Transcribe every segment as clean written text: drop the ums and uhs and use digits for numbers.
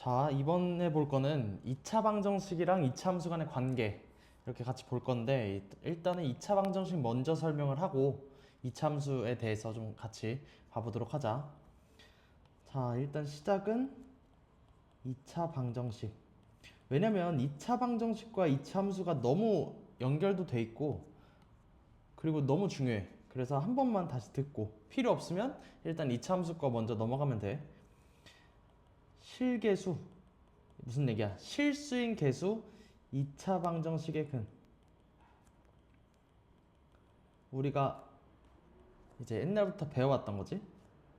자, 이번에 볼 거는 2차 방정식이랑 2차 함수 간의 관계 이렇게 같이 볼 건데 일단은 2차 방정식 먼저 설명을 하고 2차 함수에 대해서 좀 같이 봐보도록 하자. 자, 일단 시작은 2차 방정식. 왜냐면 2차 방정식과 2차 함수가 너무 연결도 돼 있고 그리고 너무 중요해. 그래서 한 번만 다시 듣고 필요 없으면 일단 2차 함수 거 먼저 넘어가면 돼. 실계수 무슨 얘기야? 실수인 계수 2차 방정식의 근. 우리가 이제 옛날부터 배워왔던 거지.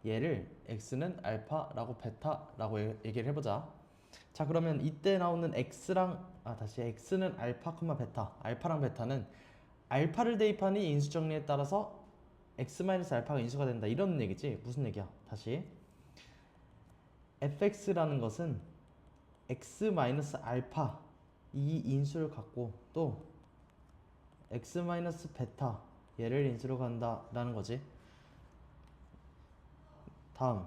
얘를 x는 알파라고 베타라고 얘기를 해보자. 자, 그러면 이때 나오는 다시 x는 알파, 베타. 알파랑 베타는 알파를 대입하니 인수 정리에 따라서 x-알파가 인수가 된다. 이런 얘기지. 무슨 얘기야? 다시. fx라는 것은 x-알파 이 인수를 갖고 또 x-베타 얘를 인수로 간다라는 거지. 다음,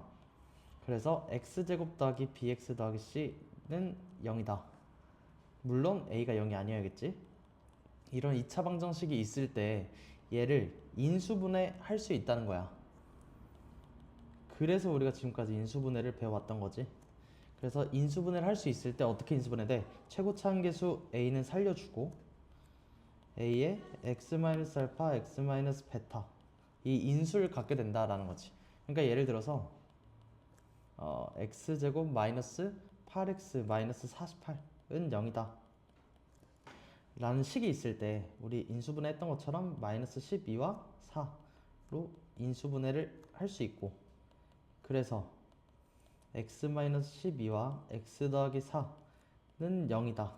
그래서 x제곱 더하기 bx 더하기 c는 0이다. 물론 a가 0이 아니어야겠지. 이런 2차 방정식이 있을 때 얘를 인수분해 할 수 있다는 거야. 그래서 우리가 지금까지 인수분해를 배워왔던 거지. 그래서 인수분해를 할 수 있을 때 어떻게 인수분해 돼? 최고차함계수 a는 살려주고 a에 x-알파, x-베타 이 인수를 갖게 된다라는 거지. 그러니까 예를 들어서 x제곱 마이너스 8x 마이너스 48은 0이다 라는 식이 있을 때 우리 인수분해 했던 것처럼 마이너스 12와 4로 인수분해를 할 수 있고, 그래서 x-12와 x 더하기 4는 0이다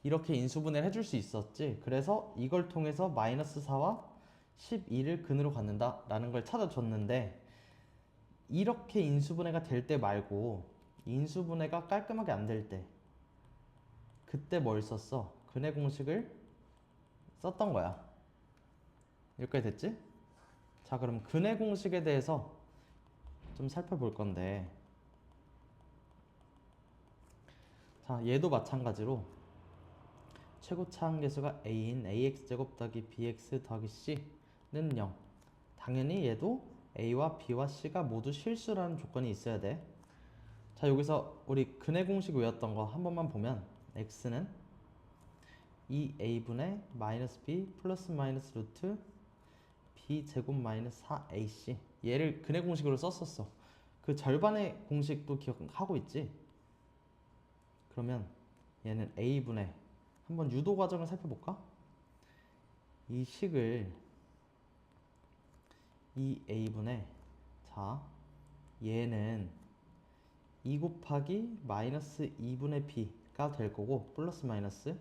이렇게 인수분해를 해줄 수 있었지. 그래서 이걸 통해서 마이너스 4와 12를 근으로 갖는다 라는 걸 찾아줬는데, 이렇게 인수분해가 될 때 말고 인수분해가 깔끔하게 안 될 때 그때 뭘 썼어? 근의 공식을 썼던 거야. 여기까지 됐지? 자, 그럼 근의 공식에 대해서 좀 살펴볼 건데, 자, 얘도 마찬가지로 최고차함계수가 a인 ax제곱 더하기 bx 더하기 c는 0. 당연히 얘도 a와 b와 c가 모두 실수라는 조건이 있어야 돼. 자, 여기서 우리 근의 공식 외웠던 거 한 번만 보면 x는 2a분의 마이너스 b 플러스 마이너스 루트 b 제곱 마이너스 4ac, 얘를 근의 공식으로 썼었어. 그 절반의 공식도 기억하고 있지? 그러면 얘는 a분의, 한번 유도 과정을 살펴볼까? 이 식을 2a분의, 자, 얘는 2 곱하기 마이너스 2분의 b가 될 거고 플러스 마이너스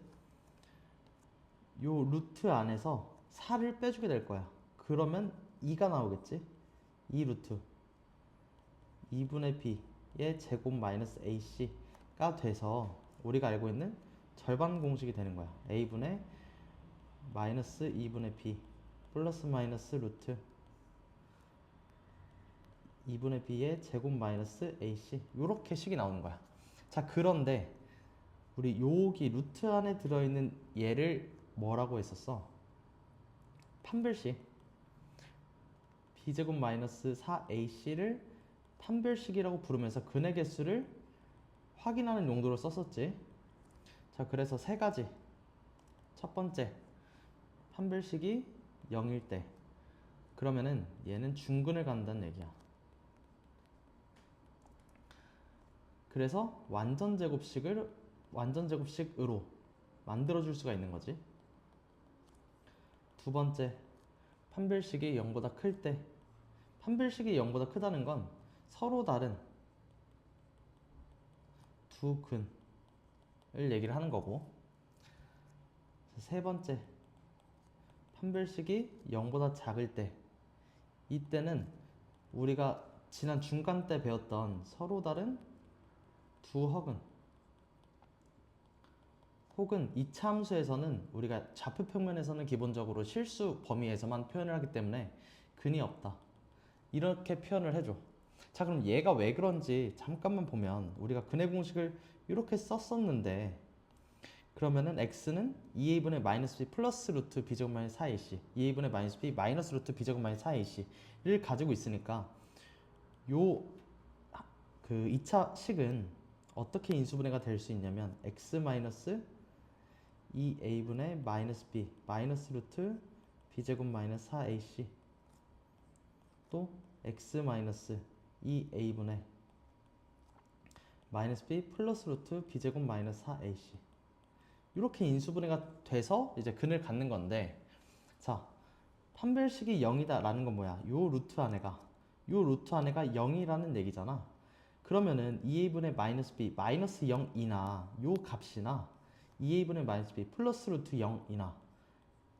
요 루트 안에서 4를 빼주게 될 거야. 그러면 2가 나오겠지? 2 루트 2분의 b의 제곱 마이너스 ac가 돼서 우리가 알고 있는 절반 공식이 되는 거야. a분의 마이너스 2분의 b 플러스 마이너스 루트 2분의 b의 제곱 마이너스 ac, 요렇게 식이 나오는 거야. 자, 그런데 우리 여기 루트 안에 들어있는 얘를 뭐라고 했었어? 판별식. b제곱 마이너스 4ac를 판별식이라고 부르면서 근의 개수를 확인하는 용도로 썼었지. 자, 그래서 세 가지. 첫 번째, 판별식이 0일 때 그러면은 얘는 중근을 갖는다는 얘기야. 그래서 완전 제곱식으로 만들어줄 수가 있는 거지. 두 번째, 판별식이 0보다 클 때. 판별식이 0보다 크다는 건 서로 다른 두 근을 얘기를 하는 거고. 세 번째, 판별식이 0보다 작을 때. 이때는 우리가 지난 중간 때 배웠던 서로 다른 두 허근, 혹은 2차 함수에서는 우리가 좌표 평면에서는 기본적으로 실수 범위에서만 표현을 하기 때문에 근이 없다 이렇게 표현을 해줘. 자, 그럼 얘가 왜 그런지 잠깐만 보면 우리가 근의 공식을 이렇게 썼었는데 그러면은 x는 2a분의 마이너스 b 플러스 루트 b제곱 마이너스 4ac 2a분의 마이너스 b 마이너스 루트 b제곱 마이너스 4ac를 가지고 있으니까 요 그 2차 식은 어떻게 인수분해가 될 수 있냐면 x 마이너스 2a분의 마이너스 b 마이너스 루트 b제곱 마이너스 4ac 또 x 마이너스 2a분의 마이너스 b 플러스 루트 b제곱 마이너스 4ac 이렇게 인수분해가 돼서 이제 근을 갖는 건데 자 판별식이 0이다 라는 건 뭐야? 요 루트 안에가 0이라는 얘기잖아. 그러면은 2a분의 마이너스 b 마이너스 0이나 요 값이나 2a분의 마이너스 b 플러스 루트 0이나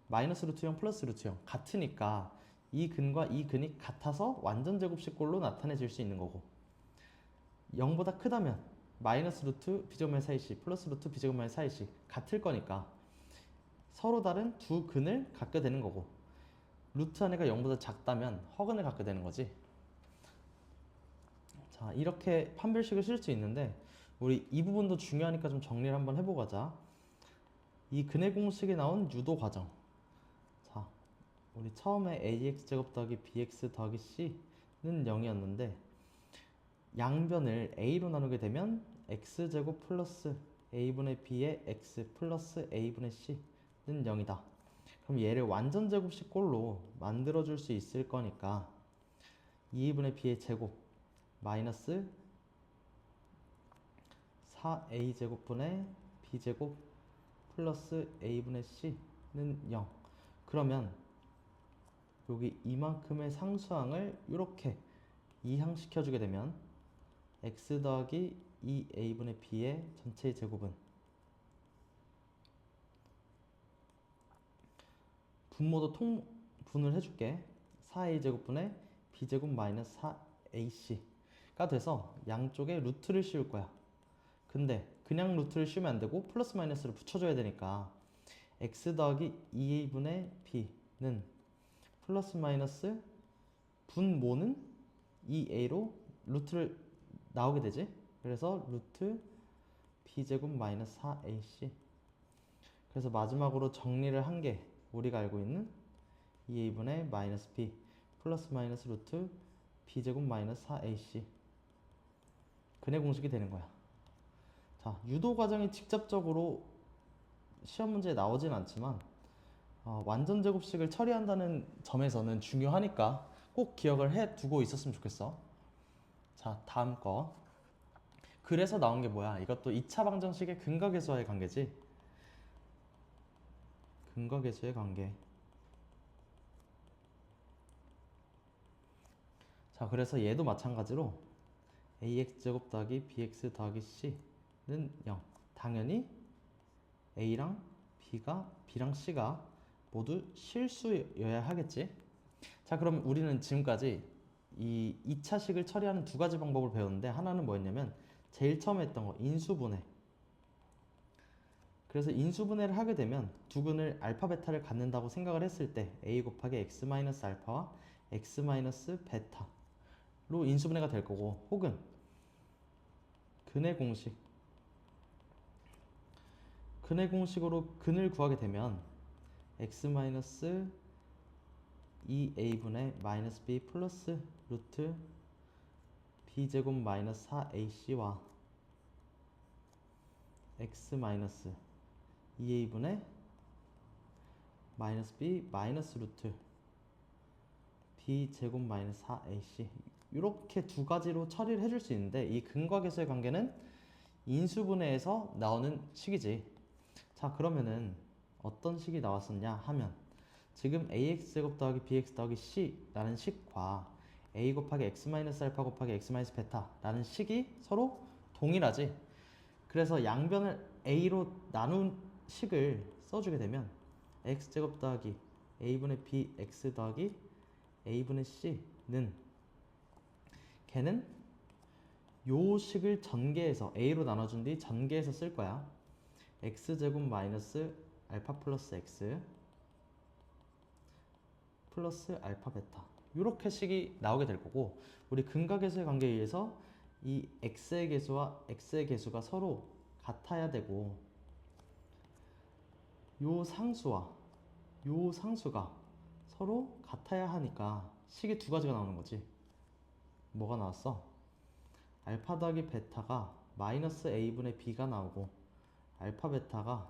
마이너스 루트 0 플러스 루트 0 같으니까 이 근과 이 근이 같아서 완전 제곱식꼴로 나타내질 수 있는 거고 0보다 크다면 마이너스 루트 b제곱 마이너스 4ac 플러스 루트 b제곱 마이너스 4ac 같을 거니까 서로 다른 두 근을 갖게 되는 거고 루트 안에가 0보다 작다면 허근을 갖게 되는 거지. 자, 이렇게 판별식을 쓸 수 있는데 우리 이 부분도 중요하니까 좀 정리를 한번 해보고자. 이 근의 공식에 나온 유도 과정. 자, 우리 처음에 ax제곱 더하기 bx 더하기 c는 0이었는데 양변을 a로 나누게 되면 x제곱 플러스 a분의 b의 x 플러스 a분의 c는 0이다. 그럼 얘를 완전 제곱식 꼴로 만들어줄 수 있을 거니까 2분의 b의 제곱 마이너스 4a제곱분의 b제곱 플러스 a분의 c는 0. 그러면 여기 이만큼의 상수항을 이렇게 이항시켜주게 되면 x 더하기 2a분의 b의 전체의 제곱은 분모도 통분을 해줄게. 4a제곱분의 b제곱 마이너스 4ac가 돼서 양쪽에 루트를 씌울 거야. 근데 그냥 루트를 씌우면 안 되고 플러스 마이너스를 붙여줘야 되니까 x 더하기 2a분의 b는 플러스 마이너스 분모는 2a로 루트를 나오게 되지. 그래서 루트 b제곱 마이너스 4ac. 그래서 마지막으로 정리를 한 게 우리가 알고 있는 2a분의 마이너스 b 플러스 마이너스 루트 b제곱 마이너스 4ac 근의 공식이 되는 거야. 자, 유도 과정이 직접적으로 시험 문제에 나오진 않지만 완전 제곱식을 처리한다는 점에서는 중요하니까 꼭 기억을 해 두고 있었으면 좋겠어. 자, 다음 거. 그래서 나온 게 뭐야? 이것도 2차 방정식의 근각에서의 관계지. 근각에서의 관계. 자, 그래서 얘도 마찬가지로 ax제곱 더하기 bx 더하기 c는 0. 당연히 a랑 b랑 c가 모두 실수여야 하겠지. 자, 그럼 우리는 지금까지 이 2차식을 처리하는 두 가지 방법을 배웠는데 하나는 뭐였냐면 제일 처음에 했던 거 인수분해. 그래서 인수분해를 하게 되면 두 근을 알파 베타를 갖는다고 생각을 했을 때 a 곱하기 x 마이너스 알파와 x 마이너스 베타로 인수분해가 될 거고 혹은 근의 공식으로 근을 구하게 되면 x 마이너스 2a분의 마이너스 b 플러스 루트 b제곱 마이너스 4ac와 x 마이너스 2a분의 마이너스 b 마이너스 루트 b제곱 마이너스 4ac 이렇게 두 가지로 처리를 해줄 수 있는데 이 근각에서의 관계는 인수분해에서 나오는 식이지. 자, 그러면은 어떤 식이 나왔었냐 하면 지금 ax제곱 더하기 bx 더하기 c라는 식과 a 곱하기 x 마이너스 알파 곱하기 x 마이너스 베타라는 식이 서로 동일하지. 그래서 양변을 a로 나눈 식을 써주게 되면 x제곱 더하기 a분의 bx 더하기 a분의 c는 걔는 요 식을 전개해서 a로 나눠준 뒤 전개해서 쓸 거야. x제곱 마이너스 알파 플러스 x 플러스 알파 베타 이렇게 식이 나오게 될 거고, 우리 근각계수의 관계에 의해서 이 x의 계수와 x의 계수가 서로 같아야 되고, 요 상수와 요 상수가 서로 같아야 하니까 식이 두 가지가 나오는 거지. 뭐가 나왔어? 알파 더하기 베타가 마이너스 a분의 b가 나오고, 알파 베타가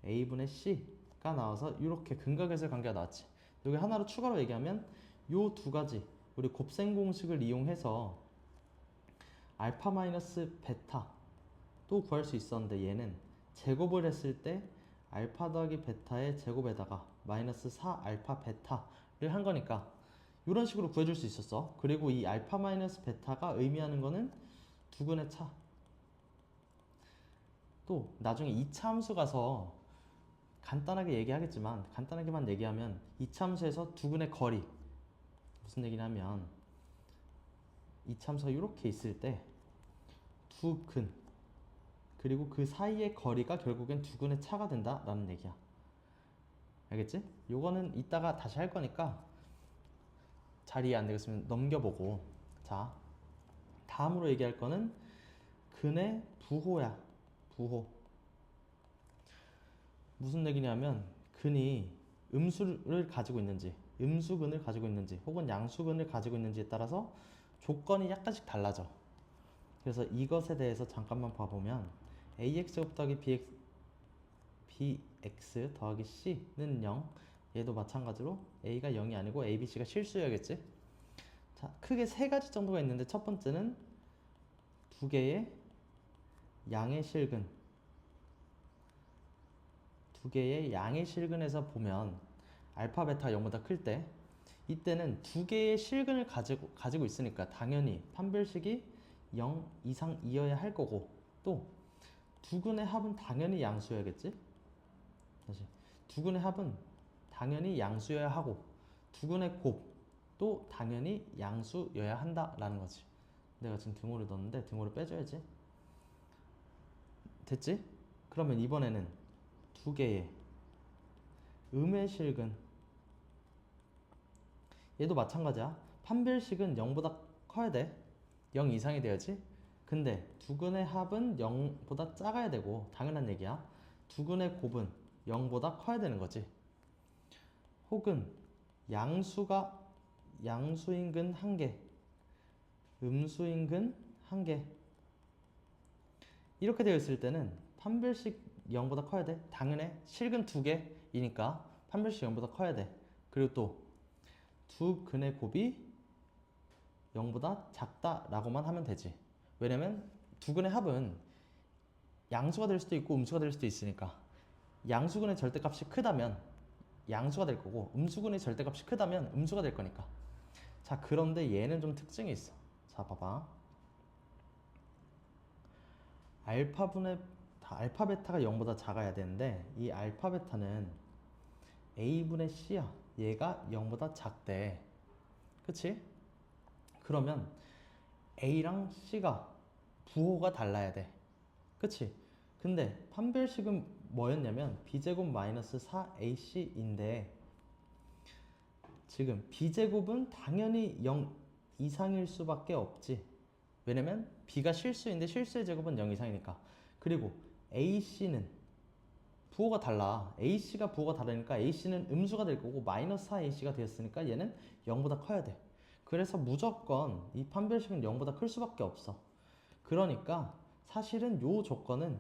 a분의 c가 나와서 이렇게 근각계수의 관계가 나왔지. 여기 하나로 추가로 얘기하면 요 두 가지 우리 곱셈 공식을 이용해서 알파 마이너스 베타 또 구할 수 있었는데, 얘는 제곱을 했을 때 알파 더하기 베타의 제곱에다가 마이너스 4 알파 베타를 한 거니까 이런 식으로 구해줄 수 있었어. 그리고 이 알파 마이너스 베타가 의미하는 거는 두근의 차. 또 나중에 2차 함수 가서 간단하게 얘기하겠지만, 간단하게만 얘기하면 2차 함수에서 두근의 거리, 무슨 얘기냐면 2차 함수가 이렇게 있을 때 두 근 그리고 그 사이의 거리가 결국엔 두근의 차가 된다라는 얘기야. 알겠지? 요거는 이따가 다시 할 거니까 잘 이해 안 되겠으면 넘겨보고. 자, 다음으로 얘기할 거는 근의 부호야. 부호. 무슨 얘기냐면 근이 음수를 가지고 있는지, 음수근을 가지고 있는지, 혹은 양수근을 가지고 있는지에 따라서 조건이 약간씩 달라져. 그래서 이것에 대해서 잠깐만 봐보면 ax 더하기 bx 더하기 c는 0. 얘도 마찬가지로 a가 0이 아니고 a, b, c가 실수여야겠지. 자, 크게 세 가지 정도가 있는데, 첫 번째는 두 개의 양의 실근. 두 개의 양의 실근에서 보면 알파 베타가 0보다 클 때, 이때는 두 개의 실근을 가지고 있으니까 당연히 판별식이 0 이상이어야 할 거고, 또 두근의 합은 당연히 양수여야겠지. 다시, 두근의 합은 당연히 양수여야 하고, 두근의 곱도 당연히 양수여야 한다라는 거지. 내가 지금 등호를 넣었는데 등호를 빼줘야지. 됐지? 그러면 이번에는 두 개의 음의 실근. 얘도 마찬가지야. 판별식은 0보다 커야 돼. 0 이상이 돼야지. 근데 두근의 합은 0보다 작아야 되고, 당연한 얘기야. 두근의 곱은 0보다 커야 되는 거지. 혹은 양수인 근 1개, 음수인 근 1개, 이렇게 되어 있을 때는 판별식 0보다 커야 돼. 당연해. 실근 2개이니까 판별식 0보다 커야 돼. 그리고 또 두 근의 곱이 0보다 작다라고만 하면 되지. 왜냐면 두 근의 합은 양수가 될 수도 있고 음수가 될 수도 있으니까, 양수근의 절대값이 크다면 양수가 될 거고, 음수근의 절대값이 크다면 음수가 될 거니까. 자, 그런데 얘는 좀 특징이 있어. 자, 봐봐. 알파 베타가 0보다 작아야 되는데, 이 알파 베타는 a분의 c야. 얘가 0보다 작대. 그치? 그러면 a랑 c가 부호가 달라야 돼. 그치? 근데 판별식은 뭐였냐면 b제곱 마이너스 4ac인데, 지금 b제곱은 당연히 0 이상일 수밖에 없지. 왜냐면 b가 실수인데 실수의 제곱은 0 이상이니까. 그리고 ac는 부호가 달라. ac가 부호가 다르니까 ac는 음수가 될 거고, 마이너스 4ac가 되었으니까 얘는 0보다 커야 돼. 그래서 무조건 이 판별식은 0보다 클 수밖에 없어. 그러니까 사실은 요 조건은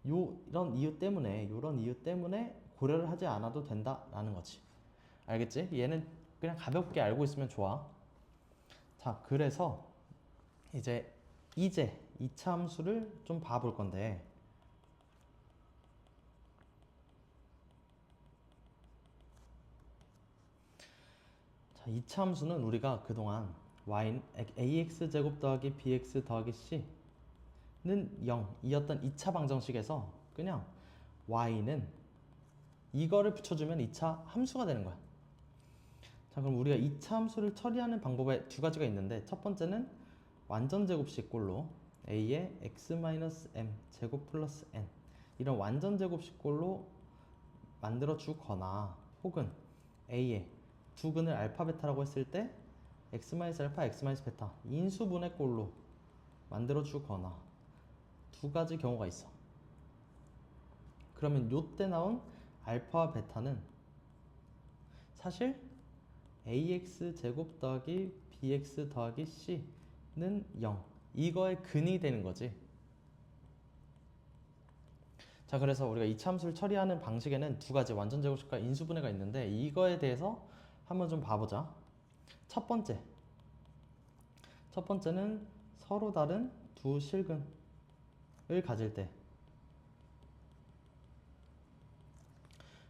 이런 이유 때문에 고려를 하지 않아도 된다라는 거지. 알겠지? 얘는 그냥 가볍게 알고 있으면 좋아. 자, 그래서 이제 2차 함수를 좀 봐볼 건데, 자, 2차 함수는 우리가 그동안 ax 제곱 더하기 bx 더하기 c는 0이었던 2차 방정식에서 그냥 y는 이거를 붙여주면 2차 함수가 되는 거야. 자, 그럼 우리가 2차 함수를 처리하는 방법에 두 가지가 있는데, 첫 번째는 완전 제곱식꼴로 a의 x-m 제곱 플러스 n, 이런 완전 제곱식꼴로 만들어 주거나, 혹은 a의 두 근을 알파 베타라고 했을 때 x-알파, x-베타 인수분해 꼴로 만들어 주거나 두 가지 경우가 있어. 그러면 요때 나온 알파와 베타는 사실 ax 제곱 더하기 bx 더하기 c는 0 이거의 근이 되는 거지. 자, 그래서 우리가 이차함수를 처리하는 방식에는 두 가지 완전 제곱식과 인수분해가 있는데 이거에 대해서 한번 좀 봐보자. 첫 번째는 서로 다른 두 실근을 가질 때,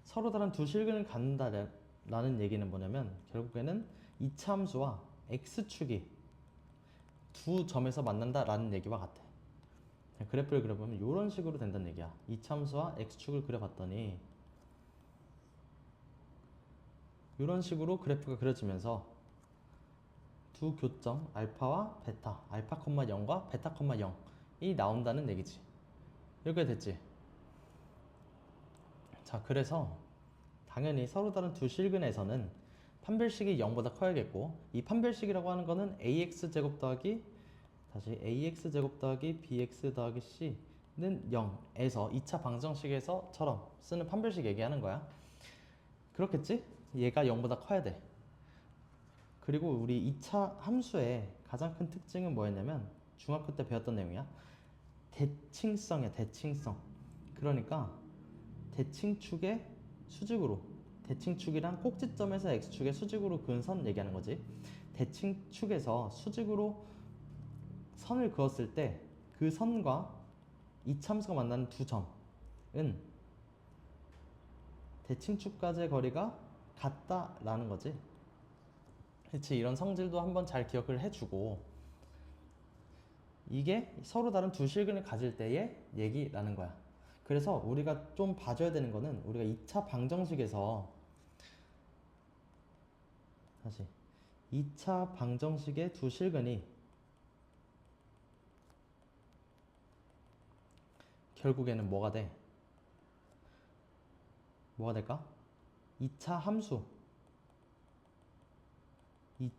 서로 다른 두 실근을 갖는다라는 얘기는 뭐냐면 결국에는 이차함수와 x축이 두 점에서 만난다라는 얘기와 같아. 그래프를 그려보면 이런 식으로 된다는 얘기야. 이차함수와 x축을 그려봤더니 이런 식으로 그래프가 그려지면서 두 교점 알파와 베타, 알파, 0과 베타, 0이 나온다는 얘기지. 이렇게 됐지. 자, 그래서 당연히 서로 다른 두 실근에서는 판별식이 0보다 커야겠고, 이 판별식이라고 하는 거는 ax 제곱 더하기 ax 제곱 더하기 bx 더하기 c는 0에서 2차 방정식에서처럼 쓰는 판별식 얘기하는 거야. 그렇겠지? 얘가 0보다 커야 돼. 그리고 우리 2차 함수의 가장 큰 특징은 뭐였냐면 중학교 때 배웠던 내용이야. 대칭성이야, 대칭성. 그러니까 대칭축의 수직으로, 대칭축이란 꼭지점에서 x축의 수직으로 그은 선 얘기하는 거지. 대칭축에서 수직으로 선을 그었을 때 그 선과 이차함수가 만나는 두 점은 대칭축까지의 거리가 같다라는 거지. 그치, 이런 성질도 한번 잘 기억을 해주고, 이게 서로 다른 두 실근을 가질 때의 얘기라는 거야. 그래서 우리가 좀 봐줘야 되는 거는 우리가 2차 방정식에서 2차 방정식의 두 실근이 결국에는 뭐가 돼? 뭐가 될까? 2차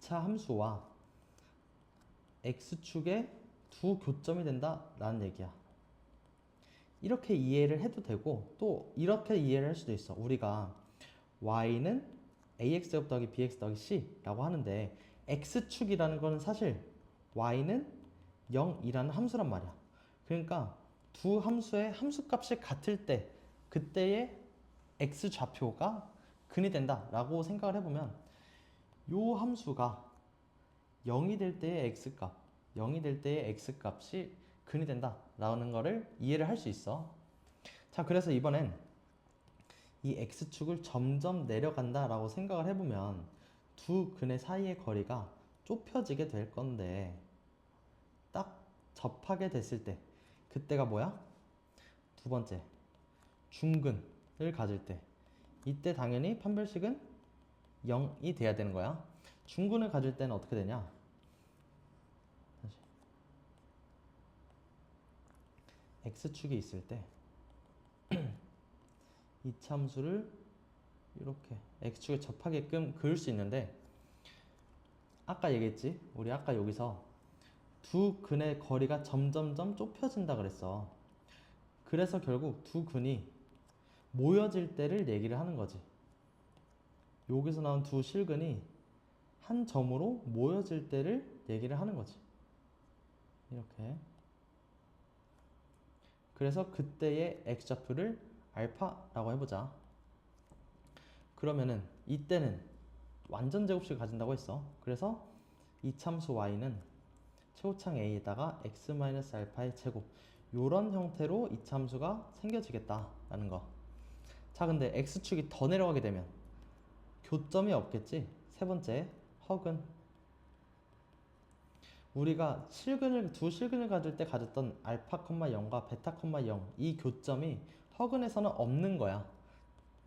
함수와 x축의 두 교점이 된다라는 얘기야. 이렇게 이해를 해도 되고 또 이렇게 이해를 할 수도 있어. 우리가 y는 ax 제곱 더하기 bx 더하기 c라고 하는데 x축이라는 거는 사실 y는 0이라는 함수란 말이야. 그러니까 두 함수의 함수값이 같을 때 그때의 x좌표가 근이 된다라고 생각을 해보면 요 함수가 0이 될 때의 x값, 0이 될 때의 x값이 근이 된다라는 거를 이해를 할 수 있어. 자, 그래서 이번엔 이 x축을 점점 내려간다라고 생각을 해보면 두 근의 사이의 거리가 좁혀지게 될 건데 딱 접하게 됐을 때 그때가 뭐야? 두 번째, 중근을 가질 때 이때 당연히 판별식은 0이 돼야 되는 거야. 중근을 가질 때는 어떻게 되냐? x축이 있을 때 이차함수를 이렇게 x축에 접하게끔 그을 수 있는데 아까 얘기했지? 우리 아까 여기서 두 근의 거리가 점점점 좁혀진다 그랬어. 그래서 결국 두 근이 모여질 때를 얘기를 하는 거지. 여기서 나온 두 실근이 한 점으로 모여질 때를 얘기를 하는 거지. 이렇게. 그래서 그때의 x좌표를 알파라고 해보자. 그러면은 이때는 완전 제곱식을 가진다고 했어. 그래서 이참수 y는 최고창 a에다가 x-알파의 제곱 요런 형태로 이참수가 생겨지겠다라는 거. 자, 근데 x축이 더 내려가게 되면 교점이 없겠지. 세 번째, 허근. 우리가 두 실근을 가질 때 가졌던 알파, 0과 베타, 0 이 교점이 허근에서는 없는 거야.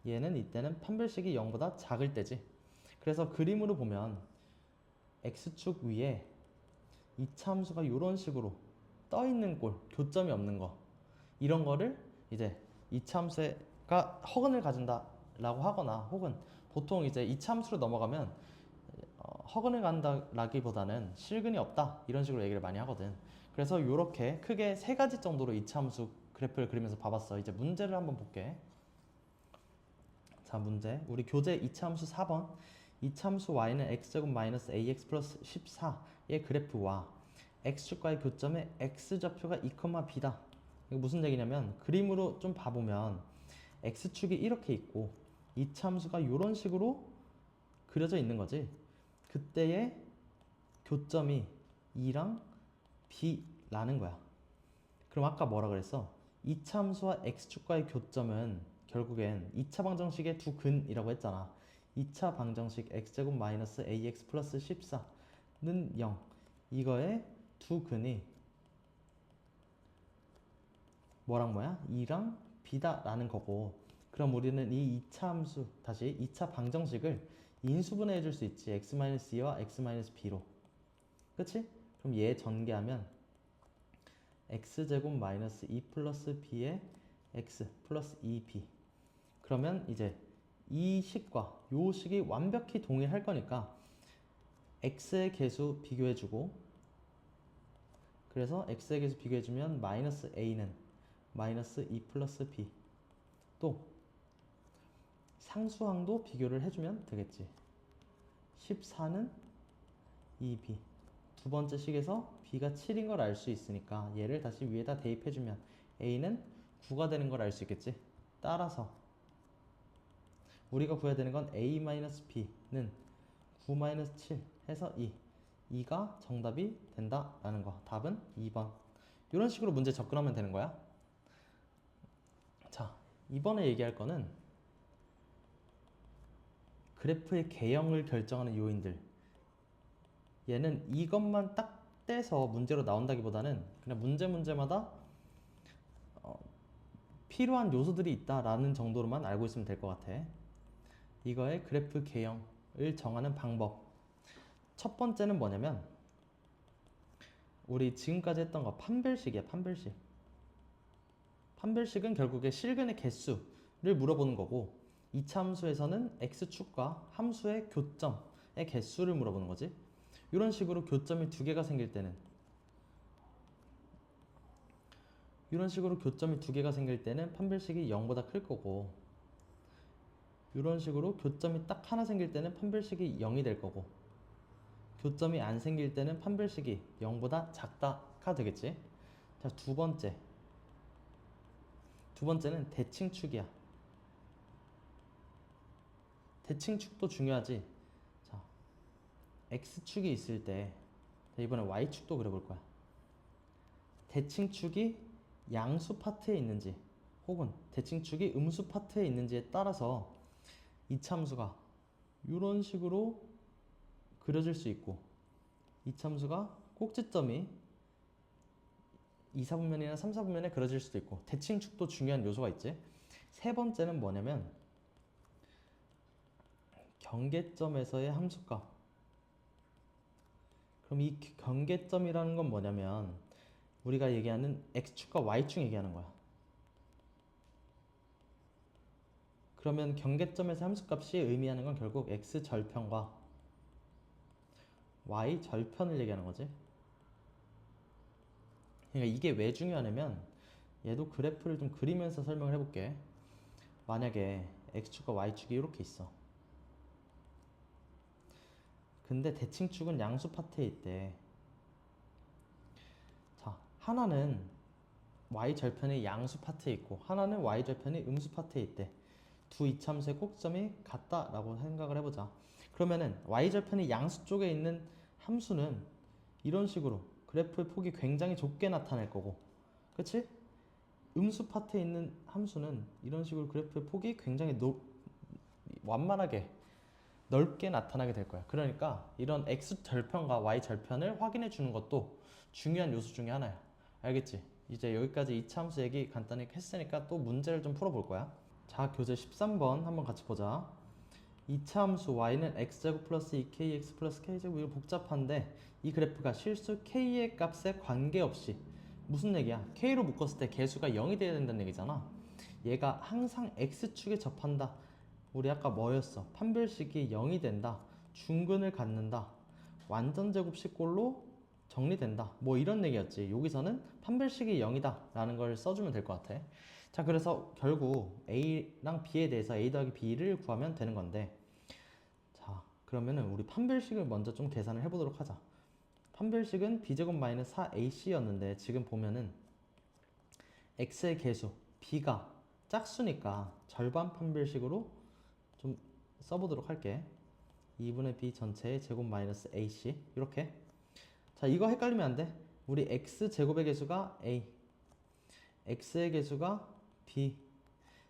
얘는 이때는 판별식이 0보다 작을 때지. 그래서 그림으로 보면 x축 위에 이차함수가 이런 식으로 떠 있는 꼴, 교점이 없는 거, 이런 거를 이제 이차함수가 허근을 가진다라고 하거나 혹은 보통 이제 이차함수로 넘어가면 허근을 간다라기보다는 실근이 없다 이런 식으로 얘기를 많이 하거든. 그래서 이렇게 크게 세 가지 정도로 이차함수 그래프를 그리면서 봐봤어. 이제 문제를 한번 볼게. 자, 문제. 우리 교재 이차함수 4번. 이차함수 y는 x제곱 마이너스 ax 플러스 14의 그래프와 x축과의 교점에 x좌표가 2,b다. 이거 무슨 얘기냐면 그림으로 좀 봐보면 x축이 이렇게 있고 이차함수가 이런 식으로 그려져 있는 거지. 그때의 교점이 2랑 b라는 거야. 그럼 아까 뭐라 그랬어? 이차 함수와 x축과의 교점은 결국엔 2차 방정식의 두 근이라고 했잖아. 2차 방정식 x제곱 마이너스 ax 플러스 14는 0. 이거의 두 근이 뭐랑 뭐야? 2랑 b다라는 거고. 그럼 우리는 이 2차 함수, 다시 2차 방정식을 인수분해 해줄 수 있지. x-2와 x-b로. 그치? 그럼 얘 전개하면 x제곱 마이너스 2 플러스 b의 x 플러스 2b. 그러면 이제 이 식과 요 식이 완벽히 동일할 거니까 x의 개수 비교해주고, 그래서 x의 개수 비교해주면 마이너스 a는 마이너스 2 플러스 b, 또 상수항도 비교를 해주면 되겠지. 14는 2b. 두 번째 식에서 b가 7인 걸 알 수 있으니까 얘를 다시 위에다 대입해주면 a는 9가 되는 걸 알 수 있겠지. 따라서 우리가 구해야 되는 건 a-b는 9-7 해서 2. 2가 정답이 된다라는 거. 답은 2번. 이런 식으로 문제 접근하면 되는 거야. 자, 이번에 얘기할 거는 그래프의 개형을 결정하는 요인들. 얘는 이것만 딱 떼서 문제로 나온다기보다는 그냥 문제마다 필요한 요소들이 있다라는 정도로만 알고 있으면 될 것 같아. 이거의 그래프 개형을 정하는 방법. 첫 번째는 뭐냐면 우리 지금까지 했던 거 판별식이야. 판별식. 판별식은 결국에 실근의 개수를 물어보는 거고, 2차 함수에서는 x축과 함수의 교점의 개수를 물어보는 거지. 이런 식으로 교점이 두 개가 생길 때는 판별식이 0보다 클 거고, 이런 식으로 교점이 딱 하나 생길 때는 판별식이 0이 될 거고, 교점이 안 생길 때는 판별식이 0보다 작다가 되겠지. 자, 두 번째는 대칭축이야. 대칭축도 중요하지. 자, x축이 있을 때, 이번에 y축도 그려볼 거야. 대칭축이 양수 파트에 있는지 혹은 대칭축이 음수 파트에 있는지에 따라서 이참수가 이런 식으로 그려질 수 있고, 이참수가 꼭지점이 2, 4분면이나 3, 4분면에 그려질 수도 있고, 대칭축도 중요한 요소가 있지. 세 번째는 뭐냐면 경계점에서의 함수값. 그럼 이 경계점이라는 건 뭐냐면 우리가 얘기하는 x축과 y축 얘기하는 거야. 그러면 경계점에서 함수값이 의미하는 건 결국 x절편과 y절편을 얘기하는 거지. 그러니까 이게 왜 중요하냐면, 얘도 그래프를 좀 그리면서 설명을 해볼게. 만약에 x축과 y축이 이렇게 있어. 근데 대칭축은 양수 파트에 있대. 자, 하나는 y절편이 양수 파트에 있고 하나는 y절편이 음수 파트에 있대. 두 이참수의 꼭지점이 같다라고 생각을 해보자. 그러면은 y절편이 양수 쪽에 있는 함수는 이런 식으로 그래프의 폭이 굉장히 좁게 나타날 거고, 그치? 음수 파트에 있는 함수는 이런 식으로 그래프의 폭이 굉장히 완만하게 넓게 나타나게 될 거야. 그러니까 이런 x절편과 y절편을 확인해 주는 것도 중요한 요소 중에 하나야. 알겠지? 이제 여기까지 2차 함수 얘기 간단히 했으니까 또 문제를 좀 풀어볼 거야. 자, 교재 13번 한번 같이 보자. 2차 함수 y는 x제곱 플러스 2kx 플러스 k제곱, 이거 복잡한데 이 그래프가 실수 k의 값에 관계없이, 무슨 얘기야? k로 묶었을 때 개수가 0이 돼야 된다는 얘기잖아. 얘가 항상 x축에 접한다. 우리 아까 뭐였어? 판별식이 0이 된다. 중근을 갖는다. 완전 제곱식꼴로 정리된다. 뭐 이런 얘기였지. 여기서는 판별식이 0이다 라는 걸 써주면 될 것 같아. 자, 그래서 결국 A랑 B에 대해서 A 더하기 B를 구하면 되는 건데, 자, 그러면은 우리 판별식을 먼저 좀 계산을 해보도록 하자. 판별식은 B제곱 마이너스 4AC였는데 지금 보면은 X의 개수, B가 짝수니까 절반 판별식으로 좀 써보도록 할게. 2분의 B 전체의 제곱 마이너스 AC 이렇게. 자, 이거 헷갈리면 안 돼. 우리 X 제곱의 개수가 A, X의 개수가 B,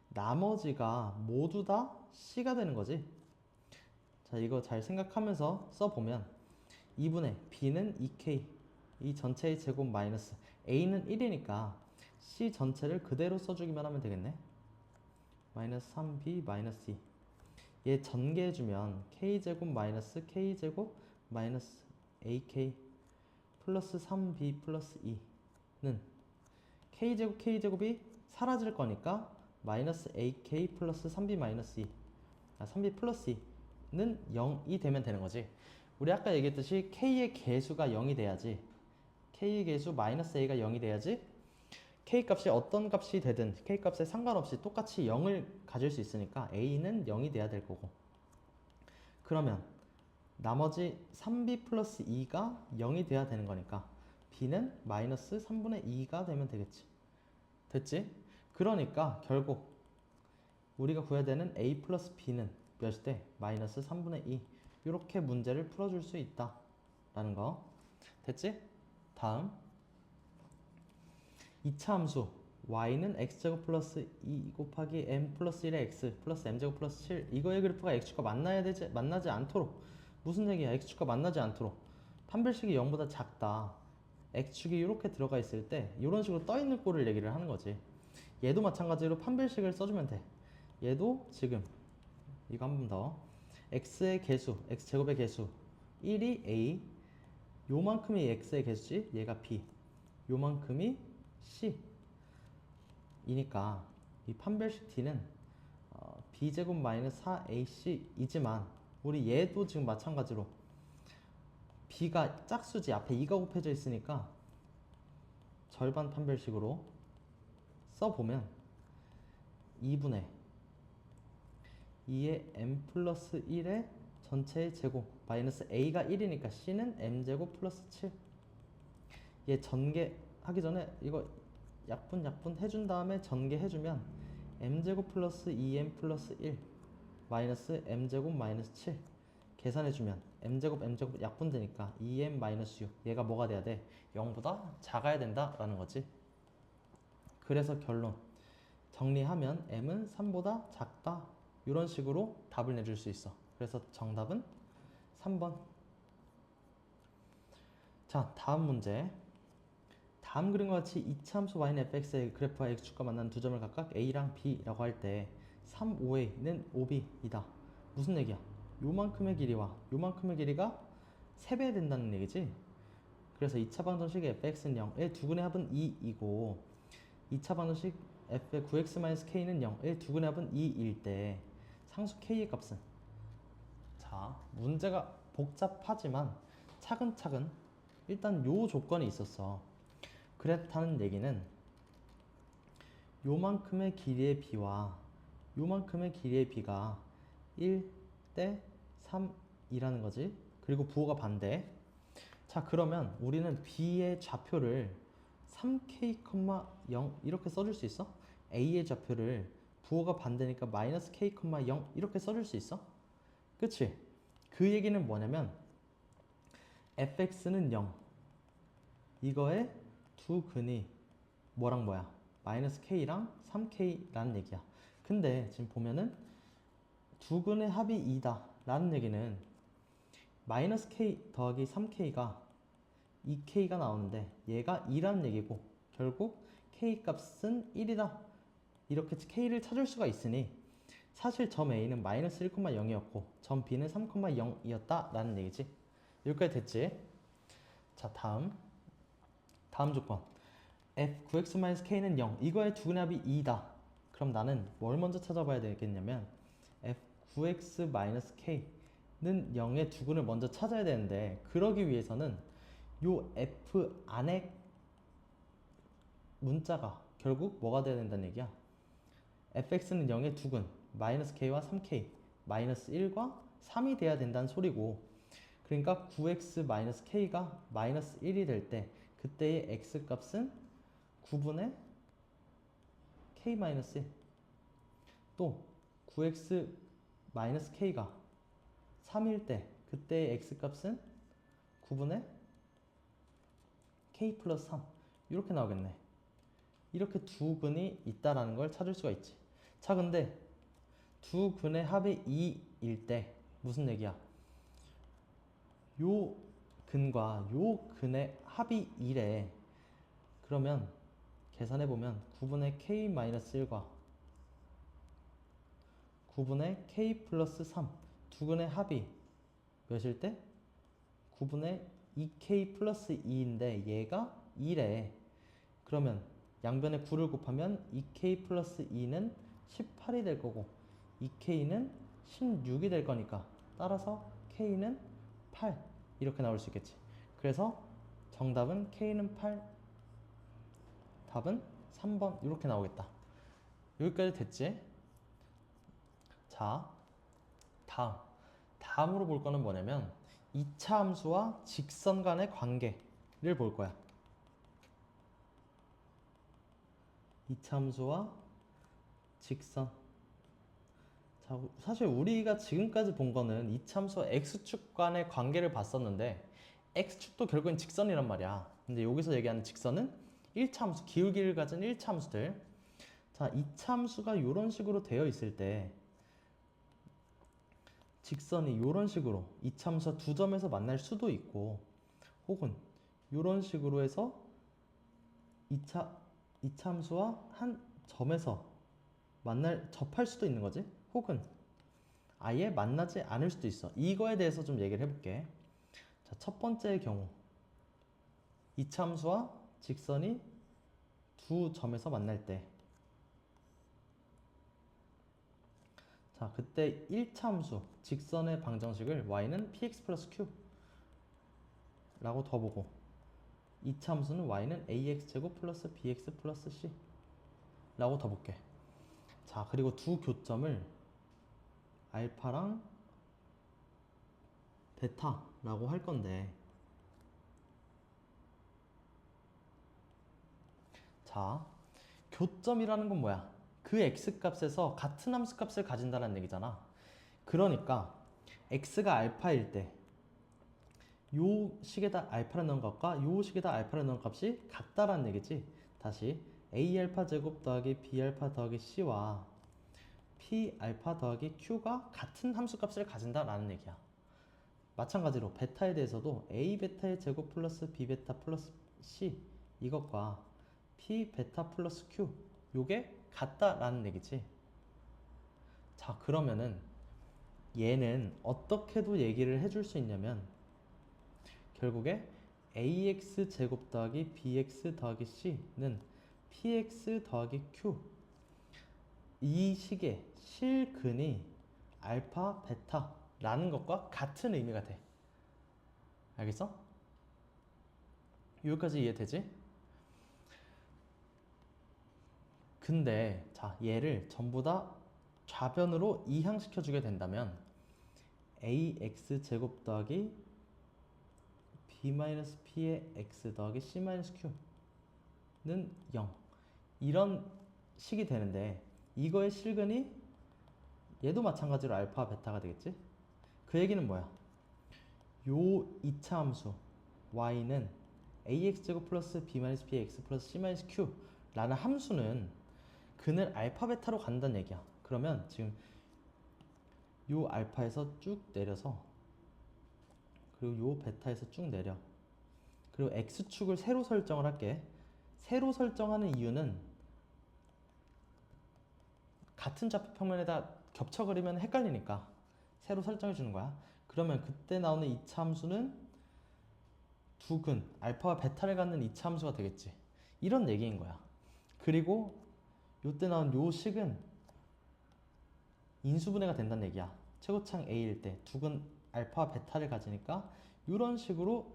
나머지가 모두 다 C가 되는 거지. 자, 이거 잘 생각하면서 써보면 2분의 B는 2K, 이 전체의 제곱 마이너스 A는 1이니까 C 전체를 그대로 써주기만 하면 되겠네. 마이너스 3B 마이너스 2. 얘 전개해주면 K제곱 마이너스 K제곱 마이너스 AK 플러스 3B 플러스 2는 K제곱 K제곱이 사라질 거니까 마이너스 AK 플러스 3B 마이너스 2, 3B 플러스 2는 0이 되면 되는 거지. 우리 아까 얘기했듯이 K의 개수가 0이 돼야지, K의 개수 마이너스 A가 0이 돼야지 K 값이 어떤 값이 되든 K 값에 상관없이 똑같이 0을 가질 수 있으니까 A는 0이 돼야 될 거고, 그러면 나머지 3B 플러스 2가 0이 돼야 되는 거니까 B는 마이너스 3분의 2가 되면 되겠지. 됐지? 그러니까 결국 우리가 구해야 되는 A 플러스 B는 몇이 돼? 마이너스 3분의 2. 이렇게 문제를 풀어줄 수 있다 라는 거. 됐지? 다음 2차 함수 y는 x제곱 플러스 2 곱하기 m 플러스 1의 x 플러스 m제곱 플러스 7, 이거의 그래프가 x축과 만나지 않도록, 무슨 얘기야? x축과 만나지 않도록 판별식이 0보다 작다, x축이 이렇게 들어가 있을 때 이런 식으로 떠 있는 꼴을 얘기를 하는 거지. 얘도 마찬가지로 판별식을 써주면 돼. 얘도 지금 이거 한 번 더, x의 개수, x제곱의 개수 1이 a, 요만큼이 x의 개수지, 얘가 b, 요만큼이 c 이니까 이 판별식 t는 b제곱 마이너스 4ac이지만 우리 얘도 지금 마찬가지로 b가 짝수지, 앞에 2가 곱해져 있으니까 절반 판별식으로 써보면 2분의 2의 m 플러스 1의 전체의 제곱 마이너스 a가 1이니까 c는 m제곱 플러스 7. 얘 전개하기 전에 이거 약분 해준 다음에 전개해주면 m제곱 플러스 2m 플러스 1 마이너스 m제곱 마이너스 7 계산해주면 m제곱 약분되니까 2m 마이너스 6, 얘가 뭐가 돼야 돼? 0보다 작아야 된다 라는 거지. 그래서 결론 정리하면 m은 3보다 작다, 이런 식으로 답을 내줄 수 있어. 그래서 정답은 3번. 자, 다음 문제. 다음 그림과 같이 2차 함수 y는 fx의 그래프와 x축과 만나는 두 점을 각각 a랑 b라고 할 때 3, 5a는 5b이다. 무슨 얘기야? 요만큼의 길이와 요만큼의 길이가 3배 된다는 얘기지. 그래서 2차 방정식 fx는 0의 두근의 합은 2이고 2차 방정식 f의 9x-k는 0의 두근의 합은 2일 때 상수 k의 값은, 자, 문제가 복잡하지만 차근차근 일단 요 조건이 있었어. 그렇다는 얘기는 요만큼의 길이의 b와 요만큼의 길이의 b가 1대 3이라는 거지. 그리고 부호가 반대. 자, 그러면 우리는 b의 좌표를 3k, 0 이렇게 써줄 수 있어? a의 좌표를 부호가 반대니까 마이너스 k, 0 이렇게 써줄 수 있어? 그치? 그 얘기는 뭐냐면 fx는 0, 이거의 두 근이 뭐랑 뭐야? 마이너스 k랑 3k라는 얘기야. 근데 지금 보면은 두 근의 합이 2다 라는 얘기는 마이너스 k 더하기 3k가 2k가 나오는데 얘가 2라는 얘기고, 결국 k 값은 1이다 이렇게 k를 찾을 수가 있으니 사실 점 a는 마이너스 1,0이었고 점 b는 3,0이었다 라는 얘기지. 여기까지 됐지? 자, 다음 조건 f 9x-k는 0, 이거의 두근의 합이 2다. 그럼 나는 뭘 먼저 찾아봐야 되겠냐면 f 9x-k 0의 두근을 먼저 찾아야 되는데, 그러기 위해서는 요 f 안에 문자가 결국 뭐가 돼야 된다는 얘기야? fx는 0의 두근 마이너스 k와 3k 마이너스 1과 3이 돼야 된다는 소리고, 그러니까 9x 마이너스 k가 마이너스 1이 될 때 그때의 x 값은 9분의 k 마이너스 1. 또 9x 마이너스 k가 3일 때 그때의 x 값은 9분의 k 플러스 3. 이렇게 나오겠네. 이렇게 두 근이 있다라는 걸 찾을 수가 있지. 자, 근데 두 근의 합이 2일 때 무슨 얘기야? 요 근과 요 근의 합이 2래. 그러면 계산해보면 9분의 k-1과 9분의 k 플러스 3 두 근의 합이 몇일 때? 9분의 2k 플러스 2인데 얘가 2래. 그러면 양변에 9를 곱하면 2k 플러스 2는 18이 될 거고 2k는 16이 될 거니까 따라서 k는 8 이렇게 나올 수 있겠지. 그래서 정답은 k는 8, 답은 3번 이렇게 나오겠다. 여기까지 됐지? 자, 다음으로 볼 거는 뭐냐면 2차 함수와 직선 간의 관계를 볼 거야. 2차 함수와 직선. 자, 사실 우리가 지금까지 본 거는 2차 함수와 x축 간의 관계를 봤었는데 x축도 결국엔 직선이란 말이야. 근데 여기서 얘기하는 직선은 1차 함수, 기울기를 가진 1차 함수들. 자, 2차 함수가 이런 식으로 되어 있을 때 직선이 이런 식으로 2차 함수가 두 점에서 만날 수도 있고, 혹은 이런 식으로 해서 2차 함수와 한 점에서 접할 수도 있는 거지. 혹은 아예 만나지 않을 수도 있어. 이거에 대해서 좀 얘기를 해볼게. 자, 첫 번째의 경우 2차 함수와 직선이 두 점에서 만날 때, 자, 그때 1차 함수 직선의 방정식을 y는 px 플러스 q 라고 더 보고, 2차 함수는 y는 ax제곱 플러스 bx 플러스 c 라고 더 볼게. 자, 그리고 두 교점을 알파랑 베타라고 할 건데, 자, 교점이라는 건 뭐야? 그 x값에서 같은 함수값을 가진다는 얘기잖아. 그러니까 x가 알파일 때 요 식에다 알파를 넣은 값과 요 식에다 알파를 넣은 값이 같다라는 얘기지. 다시 a 알파 제곱 더하기 b 알파 더하기 c와 p 알파 더하기 q가 같은 함수값을 가진다라는 얘기야. 마찬가지로 베타에 대해서도 a 베타의 제곱 플러스 b 베타 플러스 c 이것과 p 베타 플러스 q 요게 같다라는 얘기지. 자, 그러면은 얘는 어떻게도 얘기를 해줄 수 있냐면 결국에 ax 제곱 더하기 bx 더하기 c는 px 더하기 q, 이 식의 실근이 알파 베타라는 것과 같은 의미가 돼. 알겠어? 여기까지 이해되지? 근데 자, 얘를 전부 다 좌변으로 이항시켜 주게 된다면 ax 제곱 더하기 b-p의 x 더하기 c-q는 0 이런 식이 되는데, 이거의 실근이 얘도 마찬가지로 알파 베타가 되겠지? 그 얘기는 뭐야? 요 2차 함수 y는 ax제곱 플러스 b-px 플러스 c-q 라는 함수는 근을 알파 베타로 간다는 얘기야. 그러면 지금 요 알파에서 쭉 내려서, 그리고 요 베타에서 쭉 내려, 그리고 x축을 세로 설정을 할게. 세로 설정하는 이유는 같은 좌표 평면에다 겹쳐 그리면 헷갈리니까 세로 설정해 주는 거야. 그러면 그때 나오는 2차 함수는 두 근 알파와 베타를 갖는 2차 함수가 되겠지. 이런 얘기인 거야. 그리고 요때 나온 요 식은 인수분해가 된다는 얘기야. 최고창 A일 때 두 근 알파 베타를 가지니까 이런 식으로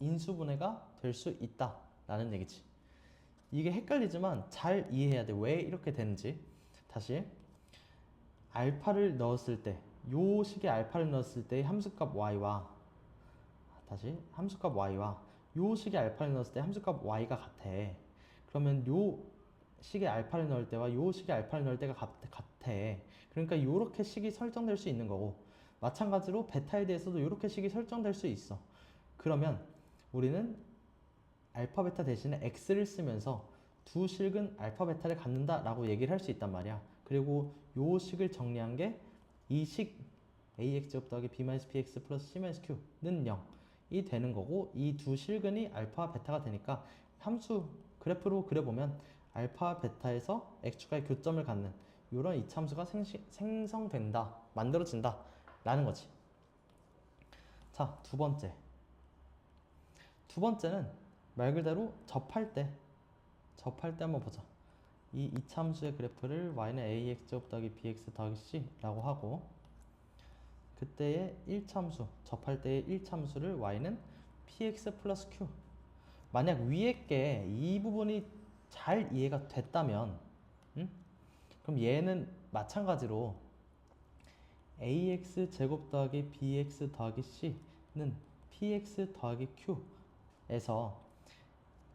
인수분해가 될 수 있다라는 얘기지. 이게 헷갈리지만 잘 이해해야 돼. 왜 이렇게 되는지. 다시 알파를 넣었을 때, 요 식의 알파를 넣었을 때의 함수값 y와 다시 함수값 y와 요 식의 알파를 넣었을 때 함수값 y가 같아. 그러면 요 식의 알파를 넣을 때와 요 식의 알파를 넣을 때가 같아. 그러니까 요렇게 식이 설정될 수 있는 거고, 마찬가지로 베타에 대해서도 요렇게 식이 설정될 수 있어. 그러면 우리는 알파 베타 대신에 x를 쓰면서 두 식은 알파 베타를 갖는다 라고 얘기를 할 수 있단 말이야. 그리고 요 식을 정리한 게 이 식 ax 더하기 b-px 플러스 c-q는 0이 되는 거고, 이 두 실근이 알파 베타가 되니까 함수 그래프로 그려보면 알파 베타에서 x축과의 교점을 갖는 이런 이차함수가 생성된다, 만들어진다 라는 거지. 자, 두 번째는 말 그대로 접할 때 한번 보자. 이 이차함수의 그래프를 y는 ax 더하기 bx 더하기 c라고 하고, 그때의 1차함수, 접할 때의 1차함수를 y는 px 플러스 q. 만약 위에 게 이 부분이 잘 이해가 됐다면, 그럼 얘는 마찬가지로 ax 제곱 더하기 bx 더하기 c는 px 더하기 q에서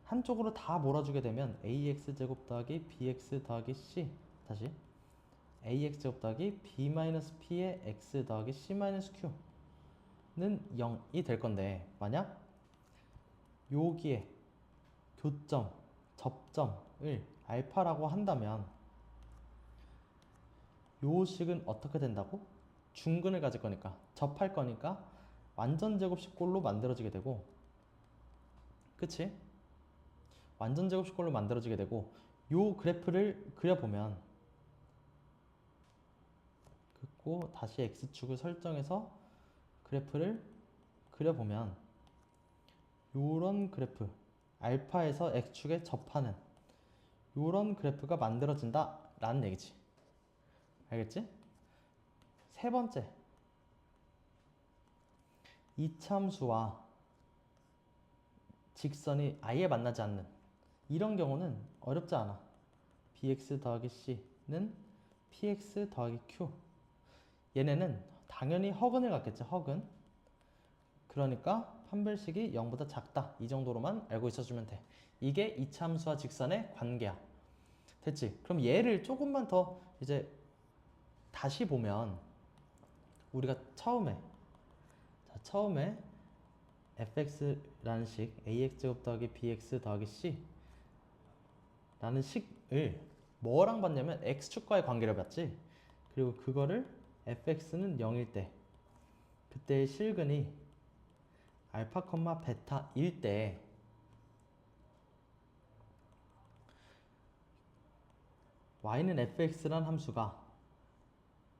한쪽으로 다 몰아주게 되면 ax 제곱 더하기 bx 더하기 c, 다시 ax 제곱 더하기 b-p의 x 더하기 c-q는 0이 될 건데, 만약 여기에 교점, 접점을 알파라고 한다면 요 식은 어떻게 된다고? 중근을 가질 거니까, 접할 거니까 완전 제곱식꼴로 만들어지게 되고, 그치? 완전 제곱식꼴로 만들어지게 되고, 요 그래프를 그려보면, 긋고 다시 x축을 설정해서 그래프를 그려보면 요런 그래프, 알파에서 x축에 접하는 요런 그래프가 만들어진다 라는 얘기지. 알겠지? 세 번째, 이차함수와 직선이 아예 만나지 않는 이런 경우는 어렵지 않아. bx 더하기 c는 px 더하기 q. 얘네는 당연히 허근을 갖겠지, 허근. 그러니까 판별식이 0보다 작다, 이 정도로만 알고 있어주면 돼. 이게 이차함수와 직선의 관계야. 됐지? 그럼 얘를 조금만 더 이제 다시 보면, 우리가 처음에 fx라는 식, ax제곱 더하기 bx 더하기 c라는 식을 뭐랑 봤냐면 x축과의 관계를 봤지. 그리고 그거를 fx는 0일 때, 그때의 실근이 알파, 베타일 때 y는 fx란 함수가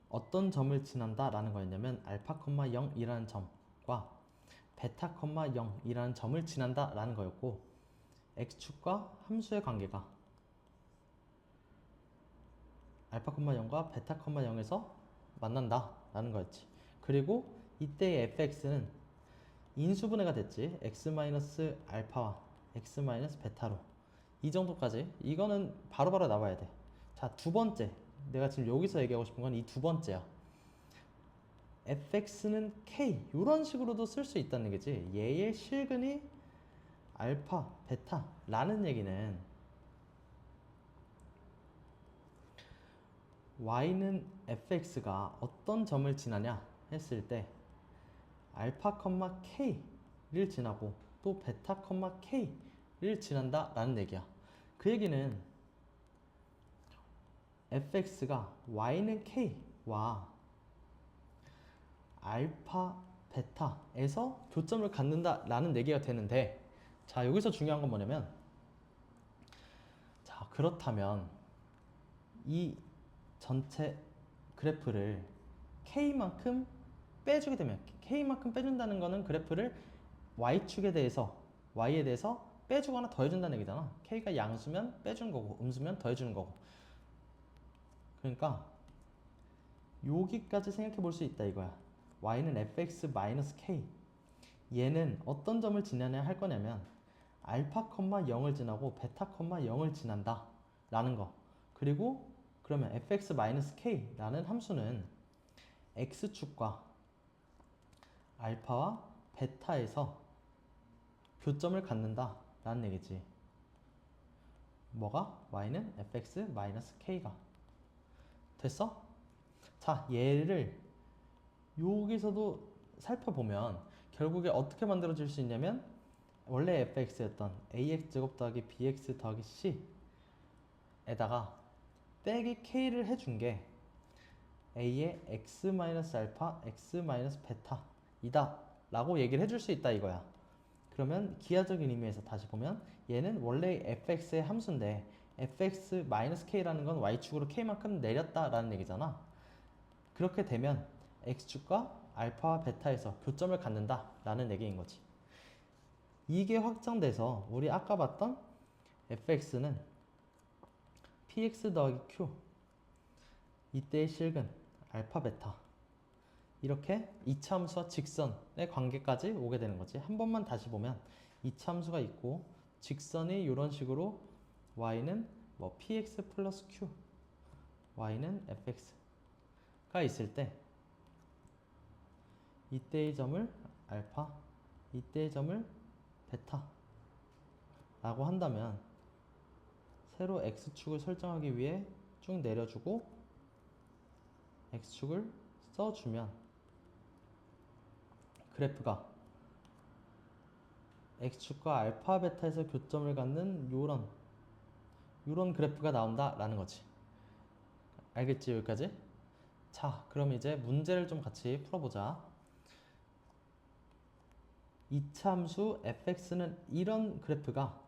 어떤 점을 지난다 라는 거였냐면 알파, 0이라는 점과 베타, 0이라는 점을 지난다 라는 거였고, x축과 함수의 관계가 알파, 0과 베타, 0에서 만난다 라는 거였지. 그리고 이때의 fx는 인수분해가 됐지. x-알파와 x-베타로. 이 정도까지. 이거는 바로바로 나와야 돼. 자, 두 번째. 내가 지금 여기서 얘기하고 싶은 건 이 두 번째야. fx는 k. 이런 식으로도 쓸 수 있다는 얘기지. 얘의 실근이 알파, 베타라는 얘기는 y는 fx가 어떤 점을 지나냐 했을 때 알파, k를 지나고 또 베타, k를 지난다 라는 얘기야. 그 얘기는 fx가 y는 k와 알파, 베타에서 교점을 갖는다 라는 얘기가 되는데, 자, 여기서 중요한 건 뭐냐면, 자, 그렇다면 이 전체 그래프를 k만큼 빼주게 되면, k만큼 빼준다는 거는 그래프를 y축에 대해서, y에 대해서 빼주거나 더해준다는 얘기잖아. k가 양수면 빼주는 거고 음수면 더해주는 거고. 그러니까 여기까지 생각해 볼 수 있다 이거야. y는 fx-k. 얘는 어떤 점을 지나냐 할 거냐면 알파, 0을 지나고 베타, 0을 지난다 라는 거. 그리고 그러면 fx-k라는 함수는 x축과 알파와 베타에서 교점을 갖는다 라는 얘기지. 뭐가? y는 fx-k가 됐어? 자, 얘를 여기서도 살펴보면 결국에 어떻게 만들어질 수 있냐면 원래 fx였던 ax제곱 더하기 bx 더하기 c에다가 빼기 k를 해준 게 a의 x-알파, x-베타 이다 라고 얘기를 해줄 수 있다 이거야. 그러면 기하적인 의미에서 다시 보면 얘는 원래 fx의 함수인데 fx-k라는 건 y축으로 k만큼 내렸다라는 얘기잖아. 그렇게 되면 x축과 알파와 베타에서 교점을 갖는다라는 얘기인 거지. 이게 확정돼서 우리 아까 봤던 fx는 px 더하기 q 이때의 실근 알파 베타 이렇게 이차 함수와 직선의 관계까지 오게 되는 거지. 한 번만 다시 보면 이차 함수가 있고 직선이 이런 식으로 y는 뭐 px 플러스 q y는 fx가 있을 때 이때의 점을 알파 이때의 점을 베타 라고 한다면 새로 x축을 설정하기 위해 쭉 내려주고 x축을 써주면 그래프가 x축과 알파 베타에서 교점을 갖는 요런 그래프가 나온다 라는 거지. 알겠지 여기까지? 자, 그럼 이제 문제를 좀 같이 풀어보자. 이차 함수 fx는 이런 그래프가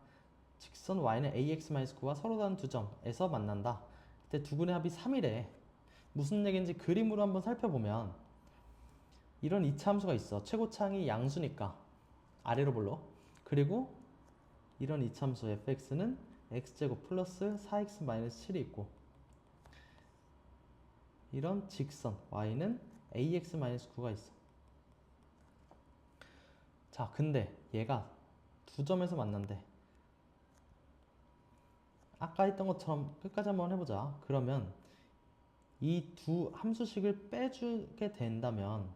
직선 y는 ax-9와 서로 다른 두 점에서 만난다. 그때 두근의 합이 3이래. 무슨 얘기인지 그림으로 한번 살펴보면 이런 이차 함수가 있어. 최고차항이 양수니까 아래로 불러. 그리고 이런 이차 함수 fx는 x제곱 플러스 4x-7이 있고 이런 직선 y는 ax-9가 있어. 자, 근데 얘가 두 점에서 만난대. 아까 했던 것처럼 끝까지 한번 해보자. 그러면 이 두 함수식을 빼주게 된다면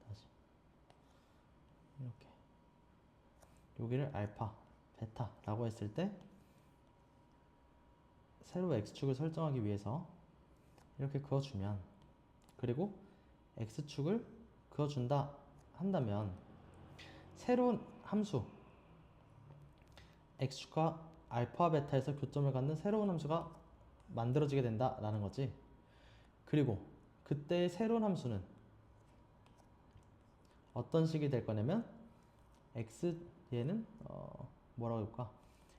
다시 이렇게 여기를 알파, 베타라고 했을 때 새로 x축을 설정하기 위해서 이렇게 그어주면 그리고 x축을 그어준다 한다면 새로운 함수 x축과 알파, 베타에서 교점을 갖는 새로운 함수가 만들어지게 된다라는 거지. 그리고 그때의 새로운 함수는 어떤 식이 될 거냐면 x 얘는 뭐라고 할까?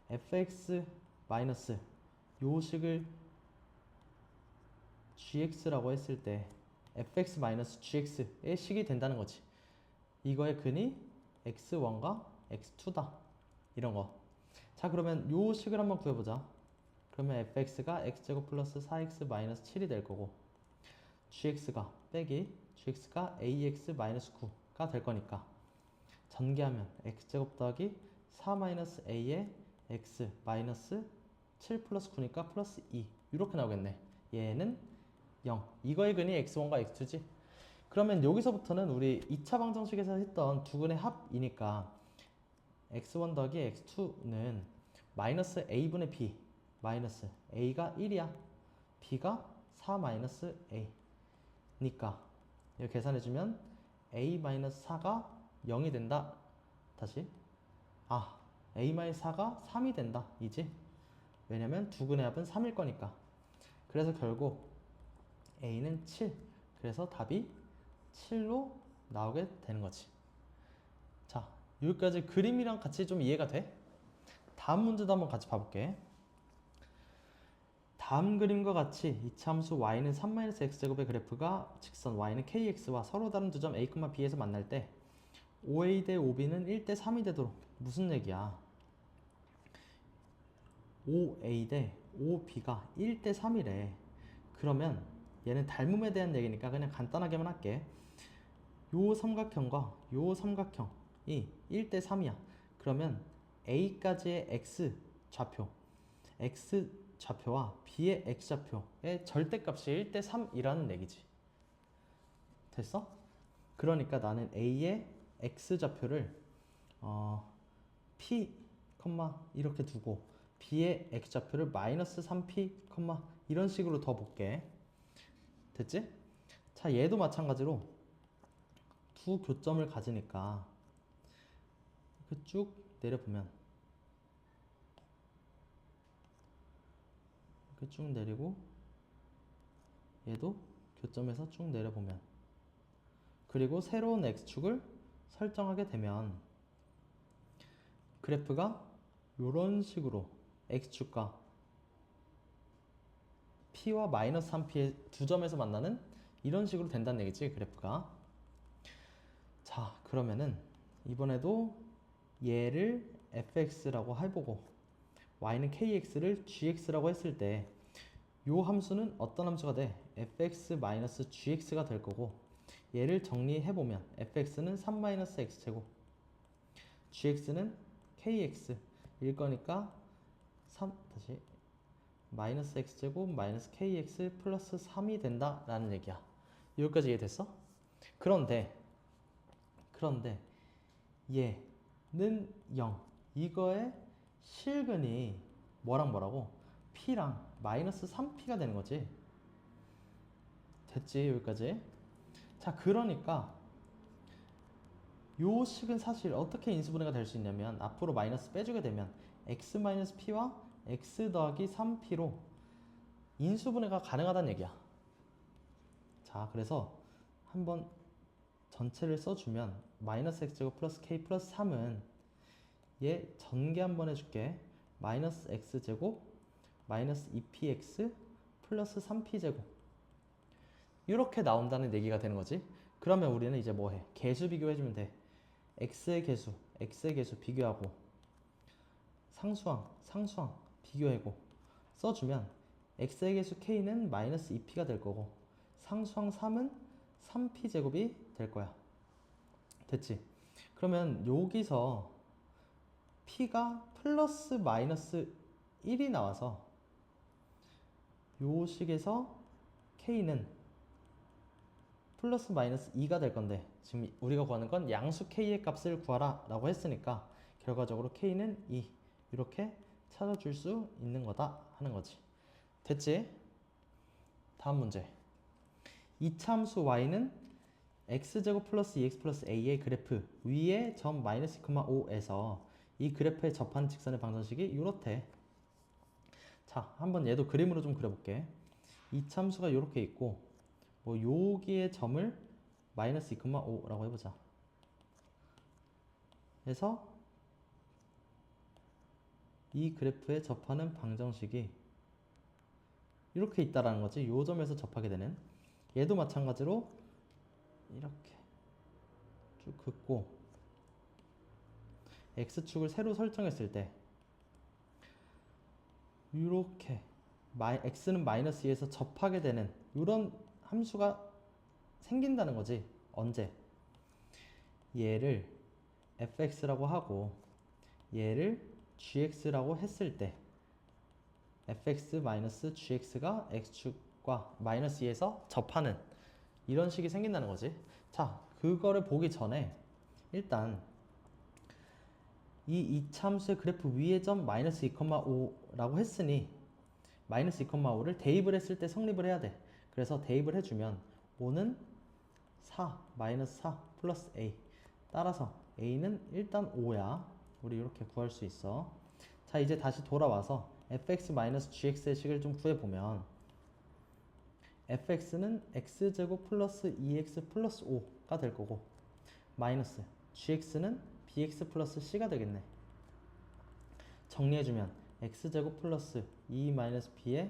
fx 마이너스 요 식을 gx라고 했을 때 fx 마이너스 gx의 식이 된다는 거지. 이거의 근이 x1과 x2다. 이런 거. 자, 그러면 요 식을 한번 구해보자. 그러면 fx가 x제곱 플러스 4x 마이너스 7이 될 거고 gx가 빼기 gx가 ax 마이너스 9가 될 거니까 전개하면 x제곱 더하기 4 마이너스 a의 x 마이너스 7 플러스 9니까 플러스 2 이렇게 나오겠네. 얘는 0. 이거의 근이 x1과 x2지. 그러면 여기서부터는 우리 2차 방정식에서 했던 두근의 합이니까 x1 더하기 x2는 마이너스 a분의 b 마이너스 a가 1이야. b가 4 마이너스 a 니까 이렇게 계산해주면 a 마이너스 4가 0이 된다. 다시 a 마이너스 4가 3이 된다 이지. 왜냐면 두근의 합은 3일 거니까. 그래서 결국 a는 7. 그래서 답이 7로 나오게 되는 거지. 자, 여기까지 그림이랑 같이 좀 이해가 돼? 다음 문제도 한번 같이 봐볼게. 다음 그림과 같이 이차 함수 y는 3-x제곱의 그래프가 직선 y는 kx와 서로 다른 두 점 a, b에서 만날 때 5a 대 5b는 1대 3이 되도록. 무슨 얘기야? 5a 대 5b가 1대 3이래. 그러면 얘는 닮음에 대한 얘기니까 그냥 간단하게만 할게. 요 삼각형과 요 삼각형이 1대 3이야. 그러면 A까지의 X 좌표와 B의 X 좌표의 절대값이 1대 3이라는 얘기지. 됐어? 그러니까 나는 A의 X 좌표를 P, 이렇게 두고 B의 X 좌표를 마이너스 3P, 이런 식으로 더 볼게. 됐지? 자, 얘도 마찬가지로 두 교점을 가지니까 이렇게 쭉 내려보면 이렇게 쭉 내리고 얘도 교점에서 쭉 내려보면 그리고 새로운 x축을 설정하게 되면 그래프가 이런 식으로 x축과 p와 마이너스 3p의 두 점에서 만나는 이런 식으로 된다는 얘기지, 그래프가. 자, 그러면은 이번에도 얘를 fx라고 해보고 y는 kx를 gx라고 했을 때 요 함수는 어떤 함수가 돼? fx-gx가 될 거고, 얘를 정리해보면 fx는 3-x제곱, gx는 kx일 거니까 마이너스 x제곱 마이너스 kx 플러스 3이 된다라는 얘기야. 여기까지 이해됐어? 그런데 얘는 0, 이거의 실근이 뭐라고? p랑 마이너스 3p가 되는 거지. 됐지, 여기까지? 자, 그러니까 요 식은 사실 어떻게 인수분해가 될 수 있냐면 앞으로 마이너스 빼주게 되면 x 마이너스 p와 x 더하기 3p로 인수분해가 가능하다는 얘기야. 자, 그래서 한번 전체를 써주면 마이너스 x제곱 플러스 k 플러스 3은 얘 전개 한번 해줄게. 마이너스 x제곱 마이너스 2px 플러스 3p제곱 이렇게 나온다는 얘기가 되는 거지. 그러면 우리는 이제 뭐 해? 개수 비교해주면 돼. x의 개수 비교하고 상수항 비교하고 써주면 x의 개수 k는 마이너스 2p가 될 거고 상수항 3은 3p제곱이 될 거야. 됐지? 그러면 여기서 p가 플러스 마이너스 1이 나와서 요 식에서 k는 플러스 마이너스 2가 될 건데 지금 우리가 구하는 건 양수 k의 값을 구하라 라고 했으니까 결과적으로 k는 2 이렇게 찾아줄 수 있는 거다 하는 거지. 됐지? 다음 문제. 이차함수 y는 x제곱 플러스 2x 플러스 a의 그래프 위에 점 마이너스 2,5에서 이 그래프에 접한 직선의 방정식이 이렇대. 자, 한번 얘도 그림으로 좀 그려볼게. 이차함수가 이렇게 있고 뭐 여기에 점을 마이너스 2,5라고 해보자. 그래서 이 그래프에 접하는 방정식이 이렇게 있다라는 거지. 요 점에서 접하게 되는. 얘도 마찬가지로 이렇게 쭉 긋고 x축을 새로 설정했을 때 이렇게 x는 마이너스 2에서 접하게 되는 이런 함수가 생긴다는 거지. 언제? 얘를 fx라고 하고 얘를 gx라고 했을 때 fx-gx가 x축과 마이너스 2에서 접하는 이런 식이 생긴다는 거지. 자, 그거를 보기 전에 일단 이 이차함수의 그래프 위의 점 마이너스 2,5라고 했으니 마이너스 2,5를 대입을 했을 때 성립을 해야 돼. 그래서 대입을 해주면 5는 4 마이너스 4 플러스 a, 따라서 a는 일단 5야. 우리 이렇게 구할 수 있어. 자, 이제 다시 돌아와서 fx-gx의 식을 좀 구해보면 fx는 x제곱 플러스 2x 플러스 5가 될 거고 마이너스 gx는 bx 플러스 c가 되겠네. 정리해주면 x제곱 플러스 2 마이너스 b의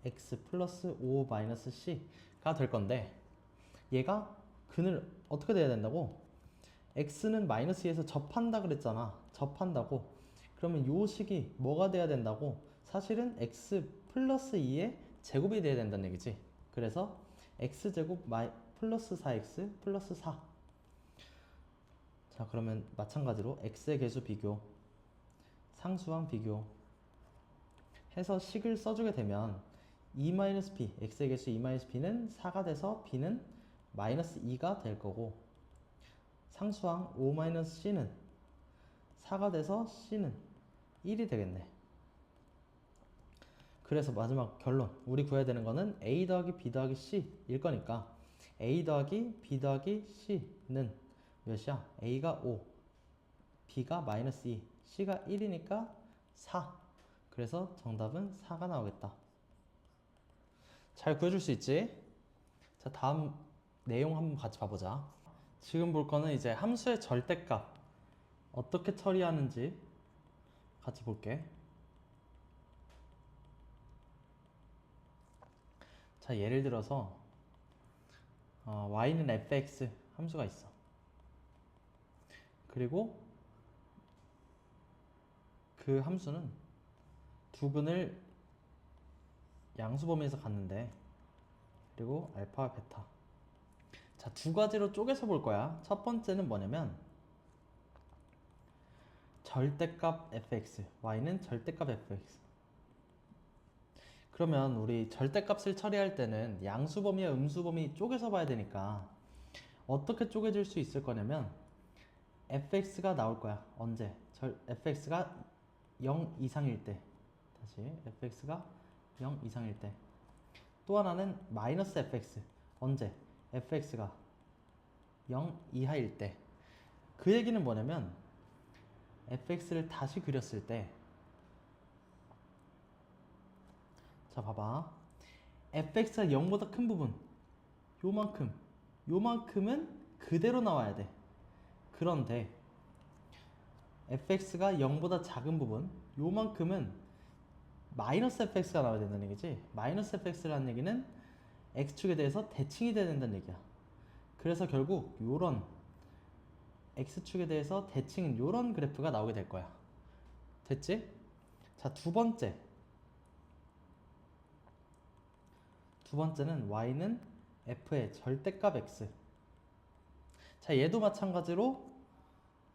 x 플러스 5 마이너스 c가 될 건데 얘가 근을 어떻게 돼야 된다고? x는 마이너스 2에서 접한다 그랬잖아. 접한다고. 그러면 요 식이 뭐가 돼야 된다고? 사실은 x 플러스 2의 제곱이 돼야 된다는 얘기지. 그래서 x제곱 플러스 4x 플러스 4 자, 그러면 마찬가지로 x의 개수 비교, 상수항 비교 해서 식을 써주게 되면 e-p, x의 개수 e-p는 4가 돼서 b는 마이너스 2가 될 거고, 상수항 o-c는 4가 돼서 c는 1이 되겠네. 그래서 마지막 결론, 우리 구해야 되는 거는 a 더하기 b 더하기 c일 거니까 a 더하기 b 더하기 c는 몇이야? a가 5, b가 마이너스 2, c가 1이니까 4. 그래서 정답은 4가 나오겠다. 잘 구해줄 수 있지? 자, 다음 내용 한번 같이 봐보자. 지금 볼 거는 이제 함수의 절대값 어떻게 처리하는지 같이 볼게. 자, 예를 들어서 y는 fx 함수가 있어. 그리고 그 함수는 두 근을 양수 범위에서 갔는데, 그리고 알파와 베타. 자, 두 가지로 쪼개서 볼 거야. 첫 번째는 뭐냐면 절대값 fx, y는 절대값 fx. 그러면 우리 절대값을 처리할 때는 양수 범위와 음수 범위 쪼개서 봐야 되니까 어떻게 쪼개질 수 있을 거냐면 fx가 나올 거야. 언제? fx가 0 이상일 때. 다시 fx가 0 이상일 때. 또 하나는 마이너스 fx. 언제? fx가 0 이하일 때. 그 얘기는 뭐냐면 fx를 다시 그렸을 때, 자 봐봐, fx가 0보다 큰 부분 요만큼은 그대로 나와야 돼. 그런데 fx가 0보다 작은 부분 요만큼은 마이너스 fx가 나와야 된다는 얘기지. 마이너스 fx라는 얘기는 x축에 대해서 대칭이 돼야 된다는 얘기야. 그래서 결국 요런 x축에 대해서 대칭인 요런 그래프가 나오게 될 거야. 됐지? 자, 두 번째는 y는 f의 절대값 x. 자, 얘도 마찬가지로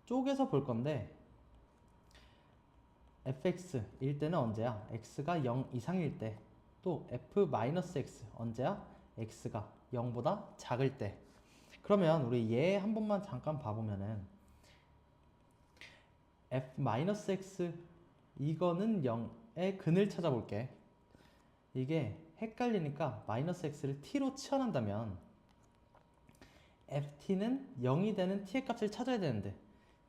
쪼개서 볼 건데 fx일 때는 언제야? x가 0 이상일 때. 또 f-x 언제야? x가 0보다 작을 때. 그러면 우리 얘 한 번만 잠깐 봐보면은 f-x 이거는 0의 근을 찾아볼게. 이게 헷갈리니까 마이너스 x를 t로 치환한다면 ft는 0이 되는 t의 값을 찾아야 되는데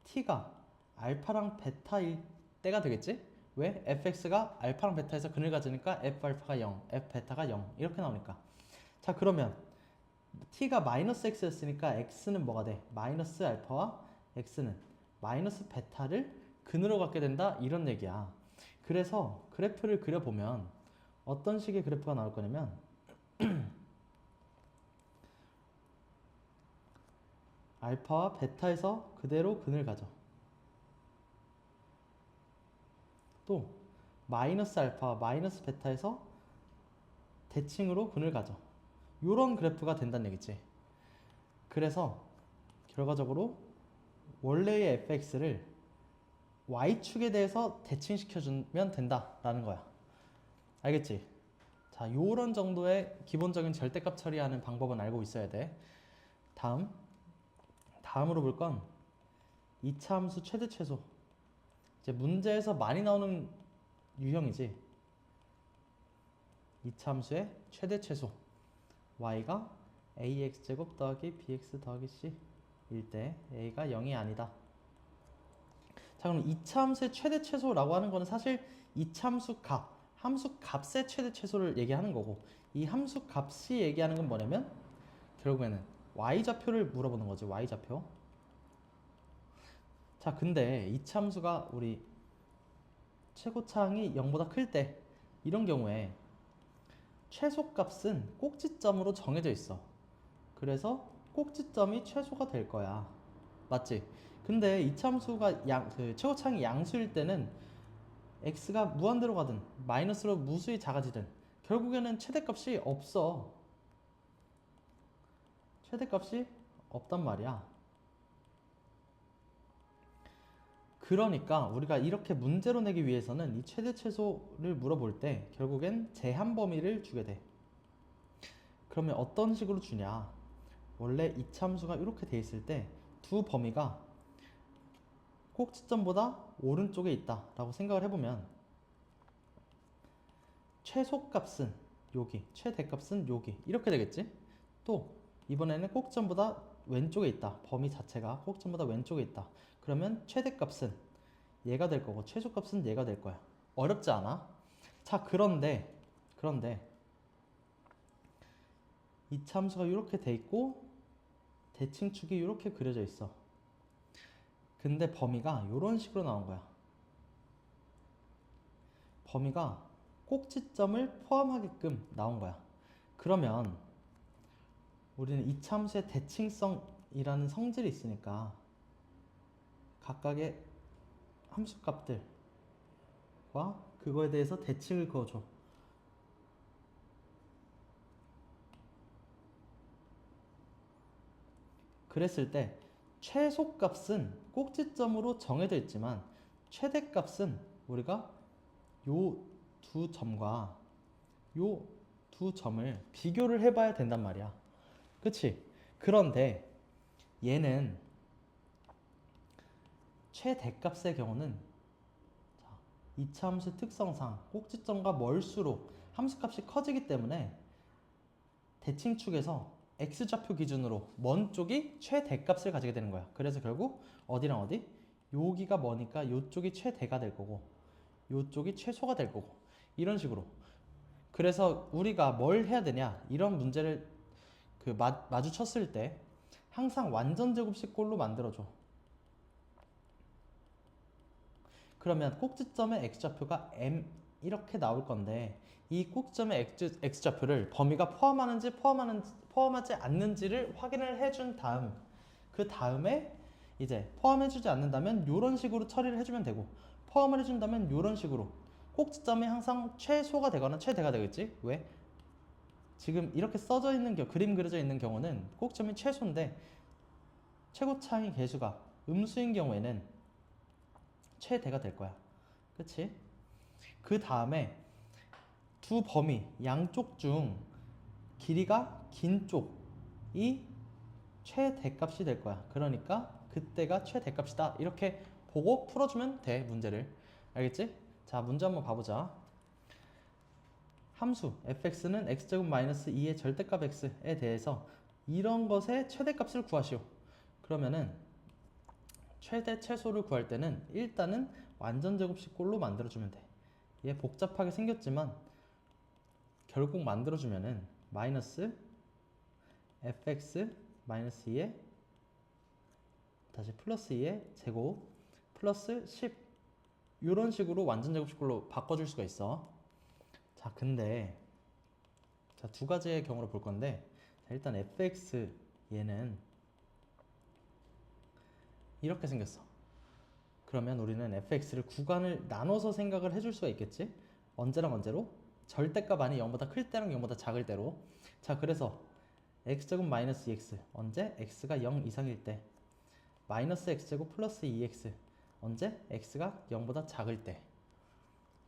t가 알파랑 베타일 때가 되겠지? 왜? fx가 알파랑 베타에서 근을 가지니까 f알파가 0, f베타가 0 이렇게 나오니까. 자, 그러면 t가 마이너스 x였으니까 x는 뭐가 돼? 마이너스 알파와 x는 마이너스 베타를 근으로 갖게 된다, 이런 얘기야. 그래서 그래프를 그려보면 어떤 식의 그래프가 나올 거냐면 알파와 베타에서 그대로 근을 가져. 또 마이너스 알파와 마이너스 베타에서 대칭으로 근을 가져. 요런 그래프가 된다는 얘기지. 그래서 결과적으로 원래의 fx를 y축에 대해서 대칭시켜주면 된다라는 거야. 알겠지? 자, 요런 정도의 기본적인 절대값 처리하는 방법은 알고 있어야 돼. 다음으로 볼 건 2차 함수 최대 최소. 이제 문제에서 많이 나오는 유형이지. 2차 함수의 최대 최소. y가 ax제곱 더하기 bx 더하기 c일 때 a가 0이 아니다. 자, 그럼 2차 함수의 최대 최소라고 하는 거는 사실 2차 함수 함수 값의 최대 최소를 얘기하는 거고, 이 함수 값이 얘기하는 건 뭐냐면 결국에는 y좌표를 물어보는 거지. y좌표. 자, 근데 2차 함수가 우리 최고차항이 0보다 클 때, 이런 경우에 최소값은 꼭지점으로 정해져 있어. 그래서 꼭지점이 최소가 될 거야. 맞지? 근데 이참수가 최고차항이 양수일 때는 x가 무한대로 가든 마이너스로 무수히 작아지든 결국에는 최대값이 없어. 최대값이 없단 말이야. 그러니까 우리가 이렇게 문제로 내기 위해서는 이 최대 최소를 물어볼 때 결국엔 제한 범위를 주게 돼. 그러면 어떤 식으로 주냐? 원래 이차함수가 이렇게 돼 있을 때 두 범위가 꼭지점보다 오른쪽에 있다 라고 생각을 해보면 최소값은 여기, 최대값은 여기 이렇게 되겠지? 또 이번에는 꼭지점보다 왼쪽에 있다. 범위 자체가 꼭지점보다 왼쪽에 있다. 그러면 최대값은 얘가 될 거고 최소값은 얘가 될 거야. 어렵지 않아? 자, 그런데 이차함수가 이렇게 돼 있고 대칭축이 이렇게 그려져 있어. 근데 범위가 이런 식으로 나온 거야. 범위가 꼭지점을 포함하게끔 나온 거야. 그러면 우리는 이차함수의 대칭성이라는 성질이 있으니까 각각의 함수값들과 그거에 대해서 대칭을 그어줘. 그랬을 때 최소값은 꼭지점으로 정해져 있지만 최대값은 우리가 요 두 점과 요 두 점을 비교를 해봐야 된단 말이야. 그치? 그런데 얘는 최대값의 경우는 이차함수 특성상 꼭지점과 멀수록 함수값이 커지기 때문에 대칭축에서 x좌표 기준으로 먼 쪽이 최대값을 가지게 되는 거야. 그래서 결국 어디랑 어디? 여기가 머니까 이쪽이 최대가 될 거고 이쪽이 최소가 될 거고 이런 식으로. 그래서 우리가 뭘 해야 되냐? 이런 문제를 마주쳤을 때 항상 완전 제곱식꼴로 만들어줘. 그러면 꼭지점의 x좌표가 m 이렇게 나올 건데 이 꼭지점의 x좌표를 범위가 포함하는지 포함하지 않는지를 확인을 해준 다음 그 다음에 이제 포함해주지 않는다면 이런 식으로 처리를 해주면 되고 포함을 해준다면 이런 식으로 꼭지점이 항상 최소가 되거나 최대가 되겠지. 왜? 지금 이렇게 써져 있는 그림 그려져 있는 경우는 꼭지점이 최소인데 최고차의 개수가 음수인 경우에는 최대가 될 거야. 그치? 그 다음에 두 범위 양쪽 중 길이가 긴 쪽이 최대값이 될 거야. 그러니까 그때가 최대값이다. 이렇게 보고 풀어주면 돼, 문제를. 알겠지? 자, 문제 한번 봐보자. 함수 fx는 x제곱 마이너스 2의 절대값 x에 대해서 이런 것의 최대값을 구하시오. 그러면은 최대 최소를 구할 때는 일단은 완전 제곱식꼴로 만들어주면 돼. 얘 복잡하게 생겼지만 결국 만들어주면은 마이너스 fx 마이너스 2에 다시 플러스 2의 제곱 플러스 10 이런 식으로 완전 제곱식꼴로 바꿔줄 수가 있어. 자, 근데 자, 두 가지의 경우를 볼 건데 자, 일단 fx 얘는 이렇게 생겼어. 그러면 우리는 fx를 구간을 나눠서 생각을 해줄 수가 있겠지? 언제랑 언제로? 절대값 안이 0보다 클 때랑 0보다 작을 때로. 자, 그래서 x제곱 마이너스 2x 언제? x가 0 이상일 때. 마이너스 x제곱 플러스 2x 언제? x가 0보다 작을 때.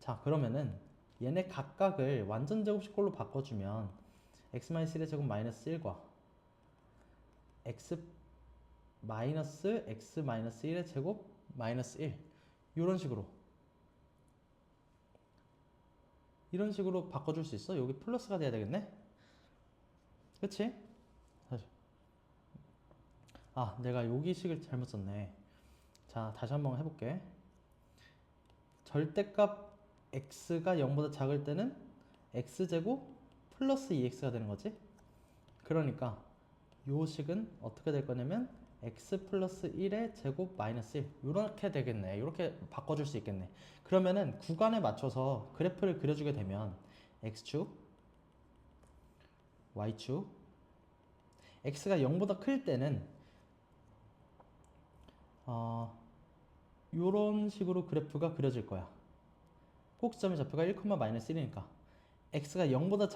자, 그러면은 얘네 각각을 완전 제곱식꼴로 바꿔주면 x-1의 제곱 마이너스 1과 x 마이너스 x-1의 제곱 마이너스 1 이런 식으로 바꿔줄 수 있어. 여기 플러스가 돼야 되겠네. 그치? 아, 내가 여기 식을 잘못 썼네. 자, 다시 한번 해볼게. 절대값 x가 0보다 작을 때는 x제곱 플러스 2x가 되는 거지. 그러니까 요 식은 어떻게 될 거냐면 x 플러스 1의 제곱 마이너스 1 이렇게 되겠네. 이렇게 바꿔줄 수 있겠네. 그러면은 구간에 맞춰서 그래프를 그려주게 되면 x축, y축, x가 0보다 클 때는 이런 식으로 그래프가 그려질 거야. 꼭지점의 좌표가 1, 마이너스 1이니까 x가 0보다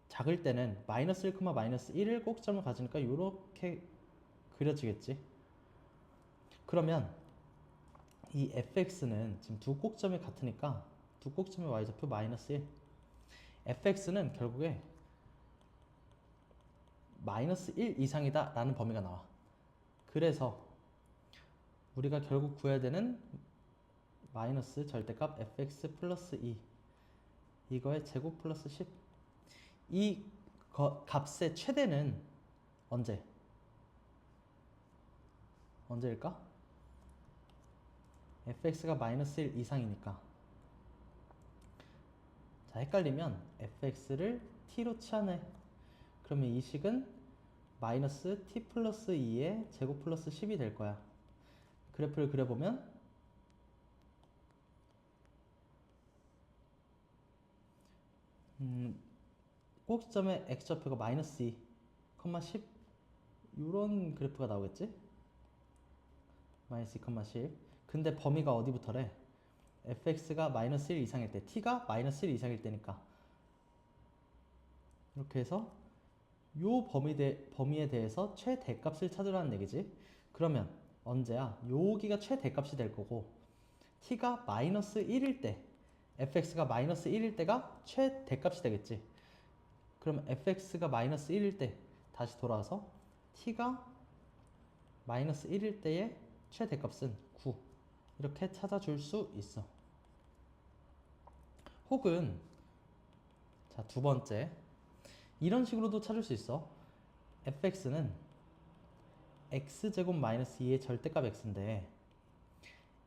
작을 때는 마이너스 1, 마이너스 1을 꼭지점을 가지니까 이렇게 그려지겠지. 그러면 이 fx는 지금 두 꼭점이 같으니까 두 꼭점의 y좌표 마이너스 1. fx는 결국에 마이너스 1 이상이다 라는 범위가 나와. 그래서 우리가 결국 구해야 되는 마이너스 절대값 fx 플러스 2 이거의 제곱 플러스 10. 이 값의 최대는 언제일까? fx가 마이너스 1 이상이니까. 자, 헷갈리면 fx를 t로 치환해. 그러면 이 식은 마이너스 t 플러스 2의 제곱 플러스 10이 될 거야. 그래프를 그려보면 꼭지점의 x좌표가 마이너스 2, 10 이런 그래프가 나오겠지? 마이너스 2, 10. 근데 범위가 어디부터래? fx가 마이너스 1 이상일 때, t가 마이너스 1 이상일 때니까. 이렇게 해서 요 범위에 대해서 최대값을 찾으라는 얘기지. 그러면 언제야? 여기가 최대값이 될 거고 t가 마이너스 1일 때, fx가 마이너스 1일 때가 최대값이 되겠지. 그럼 fx가 마이너스 1일 때 다시 돌아와서 t가 마이너스 1일 때의 최대값은 9 이렇게 찾아줄 수 있어. 혹은 자, 두 번째 이런 식으로도 찾을 수 있어. fx는 x제곱 마이너스 2의 절대값 x인데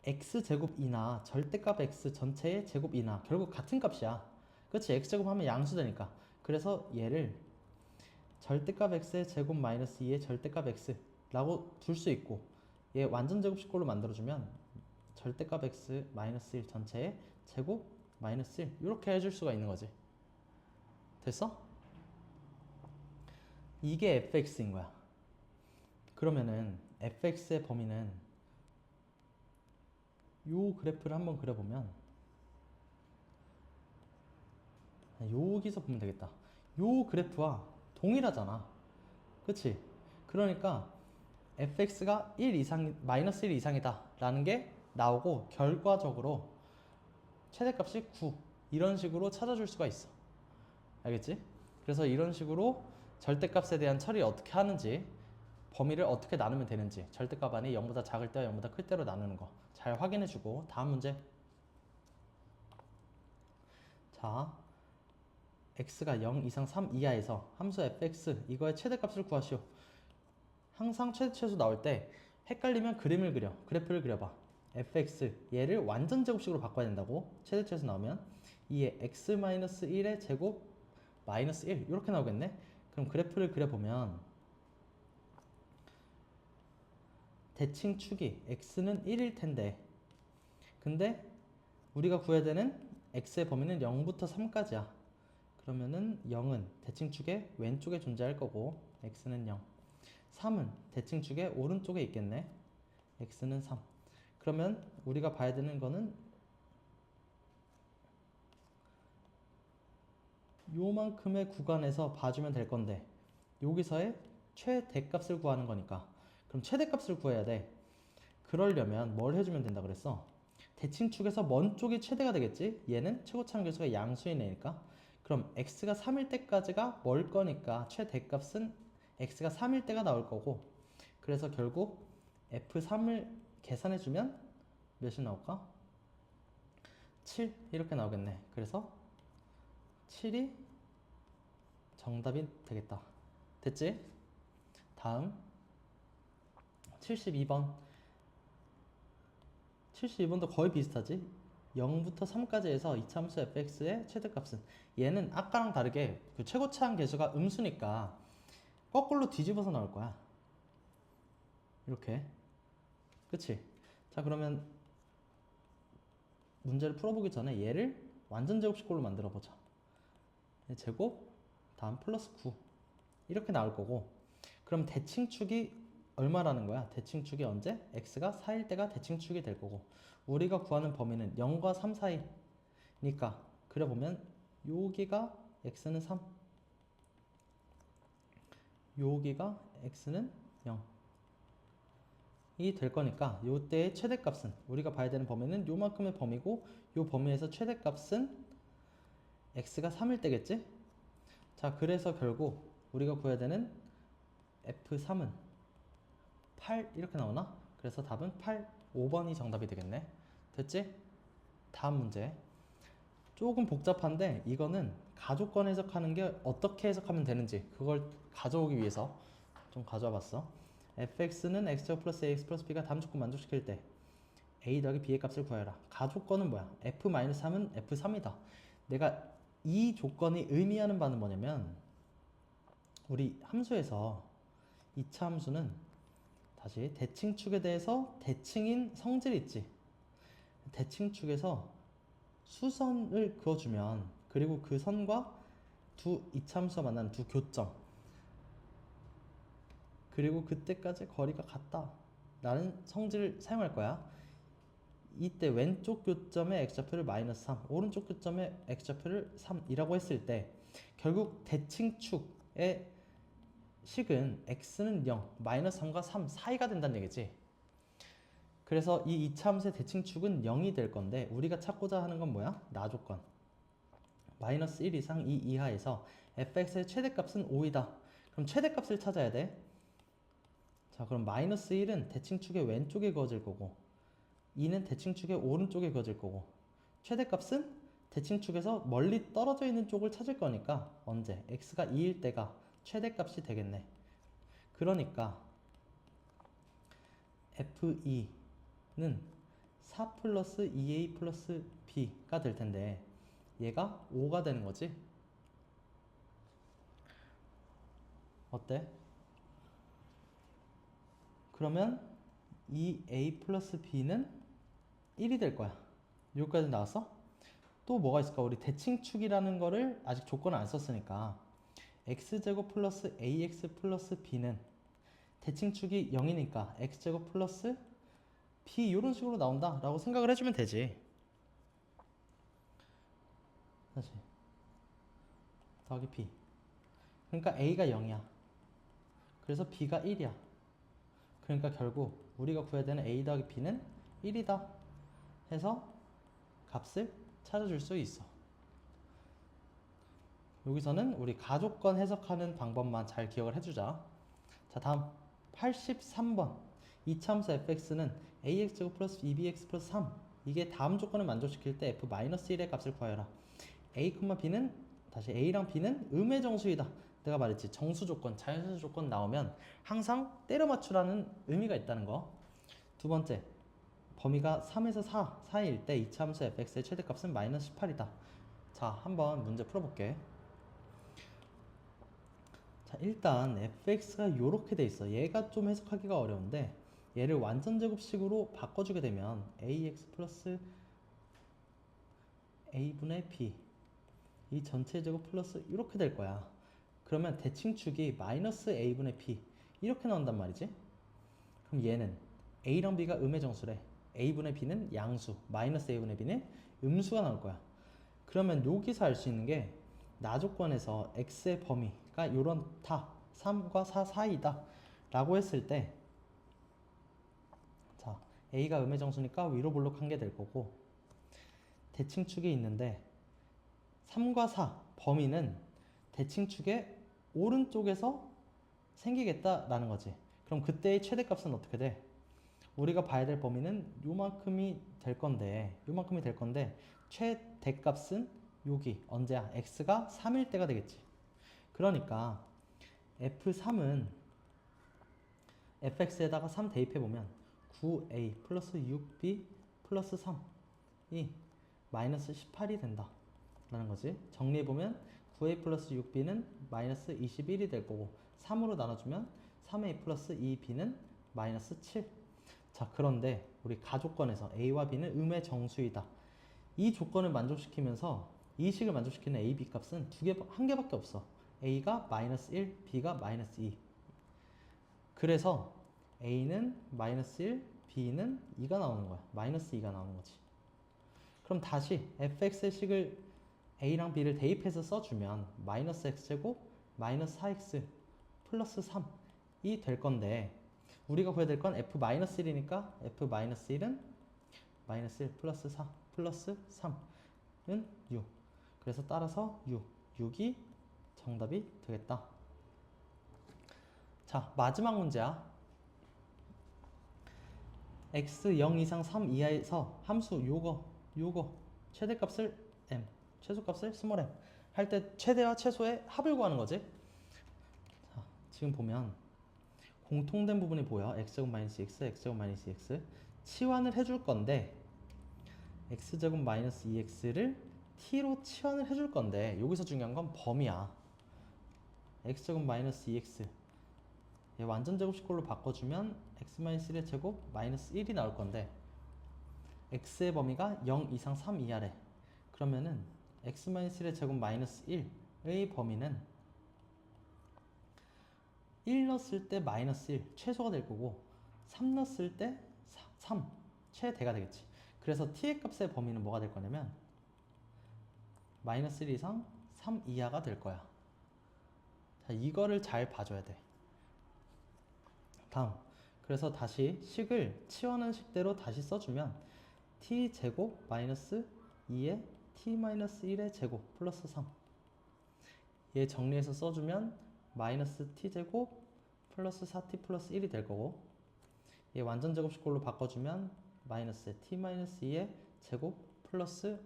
x제곱 2나 절대값 x 전체의 제곱 2나 결국 같은 값이야. 그치? x제곱 하면 양수되니까. 그래서 얘를 절대값 x의 제곱 마이너스 2의 절대값 x라고 둘 수 있고 얘 완전 제곱식꼴로 만들어주면 절대값 x 마이너스 1 전체의 제곱 마이너스 1 이렇게 해줄 수가 있는 거지. 됐어? 이게 fx인 거야. 그러면은 fx의 범위는 요 그래프를 한번 그려보면 여기서 보면 되겠다. 요 그래프와 동일하잖아. 그치? 그러니까 fx가 1 이상, 마이너스 1 이상이다 라는 게 나오고 결과적으로 최대값이 9 이런 식으로 찾아줄 수가 있어. 알겠지? 그래서 이런 식으로 절대값에 대한 처리 어떻게 하는지, 범위를 어떻게 나누면 되는지, 절대값 안에 0보다 작을 때와 0보다 클 때로 나누는 거 잘 확인해주고 다음 문제. 자, x가 0 이상 3 이하에서 함수 fx 이거의 최대값을 구하시오. 항상 최대 최소 나올 때 헷갈리면 그림을 그려, 그래프를 그려봐. fx 얘를 완전 제곱식으로 바꿔야 된다고. 최대 최소 나오면 이에 x-1의 제곱 마이너스 1 이렇게 나오겠네. 그럼 그래프를 그려보면 대칭축이 x는 1일 텐데 근데 우리가 구해야 되는 x의 범위는 0부터 3까지야. 그러면은 0은 대칭축의 왼쪽에 존재할 거고 x는 0. 3은 대칭축의 오른쪽에 있겠네. x는 3. 그러면 우리가 봐야 되는 거는 요만큼의 구간에서 봐주면 될 건데 여기서의 최대값을 구하는 거니까 그럼 최대값을 구해야 돼. 그러려면 뭘 해주면 된다 그랬어? 대칭축에서 먼 쪽이 최대가 되겠지? 얘는 최고차항 계수가 양수인 애니까. 그럼 x가 3일 때까지가 멀 거니까 최대값은 x가 3일 때가 나올 거고 그래서 결국 f3을 계산해주면 몇이 나올까? 7 이렇게 나오겠네. 그래서 7이 정답이 되겠다. 됐지? 다음 72번 72번도 거의 비슷하지? 0부터 3까지 해서 이차함수 fx의 최대값은 얘는 아까랑 다르게 그 최고차항 계수가 음수니까 거꾸로 뒤집어서 나올 거야. 이렇게. 그치? 자, 그러면 문제를 풀어보기 전에 얘를 완전 제곱식꼴로 만들어 보자. 제곱 다음 플러스 9 이렇게 나올 거고 그럼 대칭축이 얼마라는 거야? 대칭축이 언제? x가 4일 때가 대칭축이 될 거고 우리가 구하는 범위는 0과 3 사이니까 그려보면 여기가 x는 3 여기가 x는 0 될 거니까 요때의 최대값은 우리가 봐야 되는 범위는 요만큼의 범위고 요 범위에서 최대값은 x가 3일 때겠지? 자, 그래서 결국 우리가 구해야 되는 f3은 8 이렇게 나오나? 그래서 답은 8, 5번이 정답이 되겠네. 됐지? 다음 문제. 조금 복잡한데 이거는 가족권 해석하는 게 어떻게 해석하면 되는지 그걸 가져오기 위해서 좀 가져와 봤어. fx는 x제곱 플러스 ax 플러스 b가 다음 조건 만족시킬 때 a 더하기 b의 값을 구하여라. 가족권은 뭐야? f-3은 f3이다. 내가 이 조건이 의미하는 바는 뭐냐면 우리 함수에서 2차 함수는 다시 대칭축에 대해서 대칭인 성질이 있지. 대칭축에서 수선을 그어주면 그리고 그 선과 두 이차함수가 만나는 두 교점 그리고 그때까지 거리가 같다 라는 성질을 사용할 거야. 이때 왼쪽 교점의 x좌표를 마이너스 3 오른쪽 교점의 x좌표를 3이라고 했을 때 결국 대칭축의 식은 x는 0, 마이너스 3과 3 사이가 된다는 얘기지. 그래서 이 이차함수의 대칭축은 0이 될 건데 우리가 찾고자 하는 건 뭐야? 나조건. 마이너스 1 이상 2 이하에서 fx의 최대값은 5이다. 그럼 최대값을 찾아야 돼. 자, 그럼 마이너스 1은 대칭축의 왼쪽에 그어질 거고 2는 대칭축의 오른쪽에 그어질 거고 최대값은 대칭축에서 멀리 떨어져 있는 쪽을 찾을 거니까 언제? x가 2일 때가 최대값이 되겠네. 그러니까 f2는 4 플러스 2a 플러스 b가 될 텐데 얘가 5가 되는 거지. 어때? 그러면 2a 플러스 b는 1이 될 거야. 여기까지 나왔어? 또 뭐가 있을까? 우리 대칭축이라는 거를 아직 조건을 안 썼으니까 x제곱 플러스 ax 플러스 b는 대칭축이 0이니까 x제곱 플러스 b 이런 식으로 나온다 라고 생각을 해주면 되지. 다시 더하기 b 그러니까 a가 0이야. 그래서 b가 1이야. 그러니까 결국 우리가 구해야 되는 a 더하기 b는 1이다 해서 값을 찾아줄 수 있어. 여기서는 우리 가족권 해석하는 방법만 잘 기억을 해주자. 자, 다음 83번 이차함수 fx는 ax제곱 플러스 2bx 플러스 3 이게 다음 조건을 만족시킬 때 f-1의 값을 구하여라. a, b는 다시 a랑 b는 음의 정수이다. 내가 말했지 정수 조건, 자연수 조건 나오면 항상 때려 맞추라는 의미가 있다는 거. 두 번째 범위가 3에서 4 사이일 때 이차함수 fx의 최대값은 마이너스 18이다. 자, 한번 문제 풀어볼게. 자, 일단 fx가 이렇게 돼 있어. 얘가 좀 해석하기가 어려운데 얘를 완전 제곱식으로 바꿔주게 되면 ax 플러스 a분의 b 이 전체 제곱 플러스 이렇게 될 거야. 그러면 대칭축이 마이너스 a분의 b 이렇게 나온단 말이지. 그럼 얘는 a랑 b가 음의 정수래. a분의 b는 양수, 마이너스 a분의 b는 음수가 나올 거야. 그러면 여기서 알 수 있는 게 나조건에서 x의 범위가 요런 다 3과 4 사이다 라고 했을 때 자, a가 음의 정수니까 위로 볼록한 게 될 거고 대칭축이 있는데 3과 4 범위는 대칭축의 오른쪽에서 생기겠다라는 거지. 그럼 그때의 최대값은 어떻게 돼? 우리가 봐야 될 범위는 요만큼이 될 건데 최대값은 여기 언제야? x가 3일 때가 되겠지. 그러니까 f3은 fx에다가 3 대입해보면 9a 플러스 6b 플러스 3이 마이너스 18이 된다 라는 거지. 정리해보면 9a 플러스 6b는 마이너스 21이 될 거고 3으로 나눠주면 3a 플러스 2b는 마이너스 7. 자, 그런데 우리 가조건에서 a와 b는 음의 정수이다. 이 조건을 만족시키면서 이 식을 만족시키는 a, b 값은 한 개밖에 없어. a가 마이너스 1, b가 마이너스 2. 그래서 a는 마이너스 1, b는 2가 나오는 거야. 마이너스 2가 나오는 거지. 그럼 다시 fx의 식을 a랑 b를 대입해서 써주면 마이너스 x제곱 마이너스 4x 플러스 3이 될 건데 우리가 구해야 될 건 f-1이니까 f-1은 마이너스 1 플러스 4 플러스 3은 6. 그래서 따라서 6이 정답이 되겠다. 자, 마지막 문제야. x 0 이상 3 이하에서 함수 요거 최대값을 m, 최소값을 스몰 m 할 때 최대와 최소의 합을 구하는 거지. 자, 지금 보면 공통된 부분이 보여. x제곱 마이너스 x, x제곱 마이너스 x 치환을 해줄 건데 x제곱 마이너스 2x를 t로 치환을 해줄 건데 여기서 중요한 건 범위야. x제곱 마이너스 2x 얘 완전 제곱식꼴로 바꿔주면 x 마이너스 1의 제곱 마이너스 1이 나올 건데 x의 범위가 0 이상 3 이하래. 그러면은 x 마이너스 1의 제곱 마이너스 1의 범위는 1 넣었을 때 마이너스 1 최소가 될 거고 3 넣었을 때 3 최대가 되겠지. 그래서 t의 값의 범위는 뭐가 될 거냐면 마이너스 1 이상 3 이하가 될 거야. 자, 이거를 잘 봐줘야 돼. 다음, 그래서 다시 식을 치환한 식대로 다시 써주면 t 제곱 마이너스 2의 t 마이너스 1의 제곱 플러스 3. 얘 정리해서 써주면 마이너스 t 제곱 플러스 4t 플러스 1이 될 거고 얘 완전 제곱식꼴로 바꿔주면 마이너스 t 마이너스 2의 제곱 플러스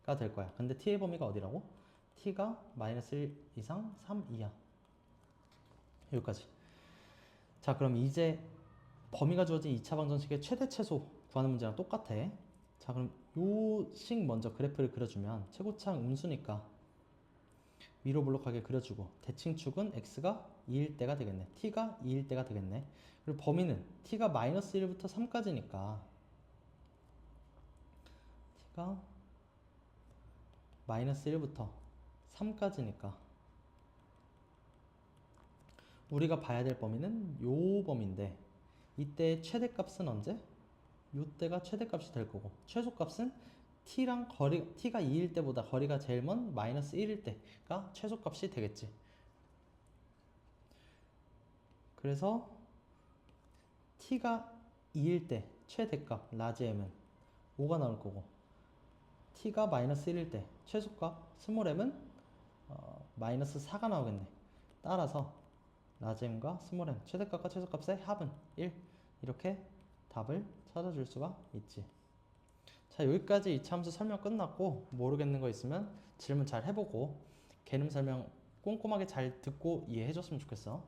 5가 될 거야. 근데 t의 범위가 어디라고? t가 마이너스 1 이상 3 이하. 여기까지. 자, 그럼 이제 범위가 주어진 2차 방정식의 최대 최소 구하는 문제랑 똑같아. 자, 그럼 요 식 먼저 그래프를 그려주면 최고차항 음수니까 위로 볼록하게 그려주고 대칭축은 x가 2일 때가 되겠네. t가 2일 때가 되겠네. 그리고 범위는 t가 마이너스 1부터 3까지니까 t가 마이너스 1부터 3까지니까 우리가 봐야 될 범위는 요 범위인데 이때 최대값은 언제? 요때가 최대값이 될 거고 최소값은 t랑 t가 2일 때보다 거리가 제일 먼 마이너스 1일 때가 최소값이 되겠지. 그래서 t가 2일 때 최대값 라지 m은 5가 나올 거고 t가 마이너스 1일 때 최소값 스몰 m은 마이너스 4가 나오겠네. 따라서 라지 m과 스몰 m 최대값과 최소값의 합은 1 이렇게 답을 찾아줄 수가 있지. 자, 여기까지 이차 함수 설명 끝났고 모르겠는 거 있으면 질문 잘 해보고 개념 설명 꼼꼼하게 잘 듣고 이해해줬으면 좋겠어.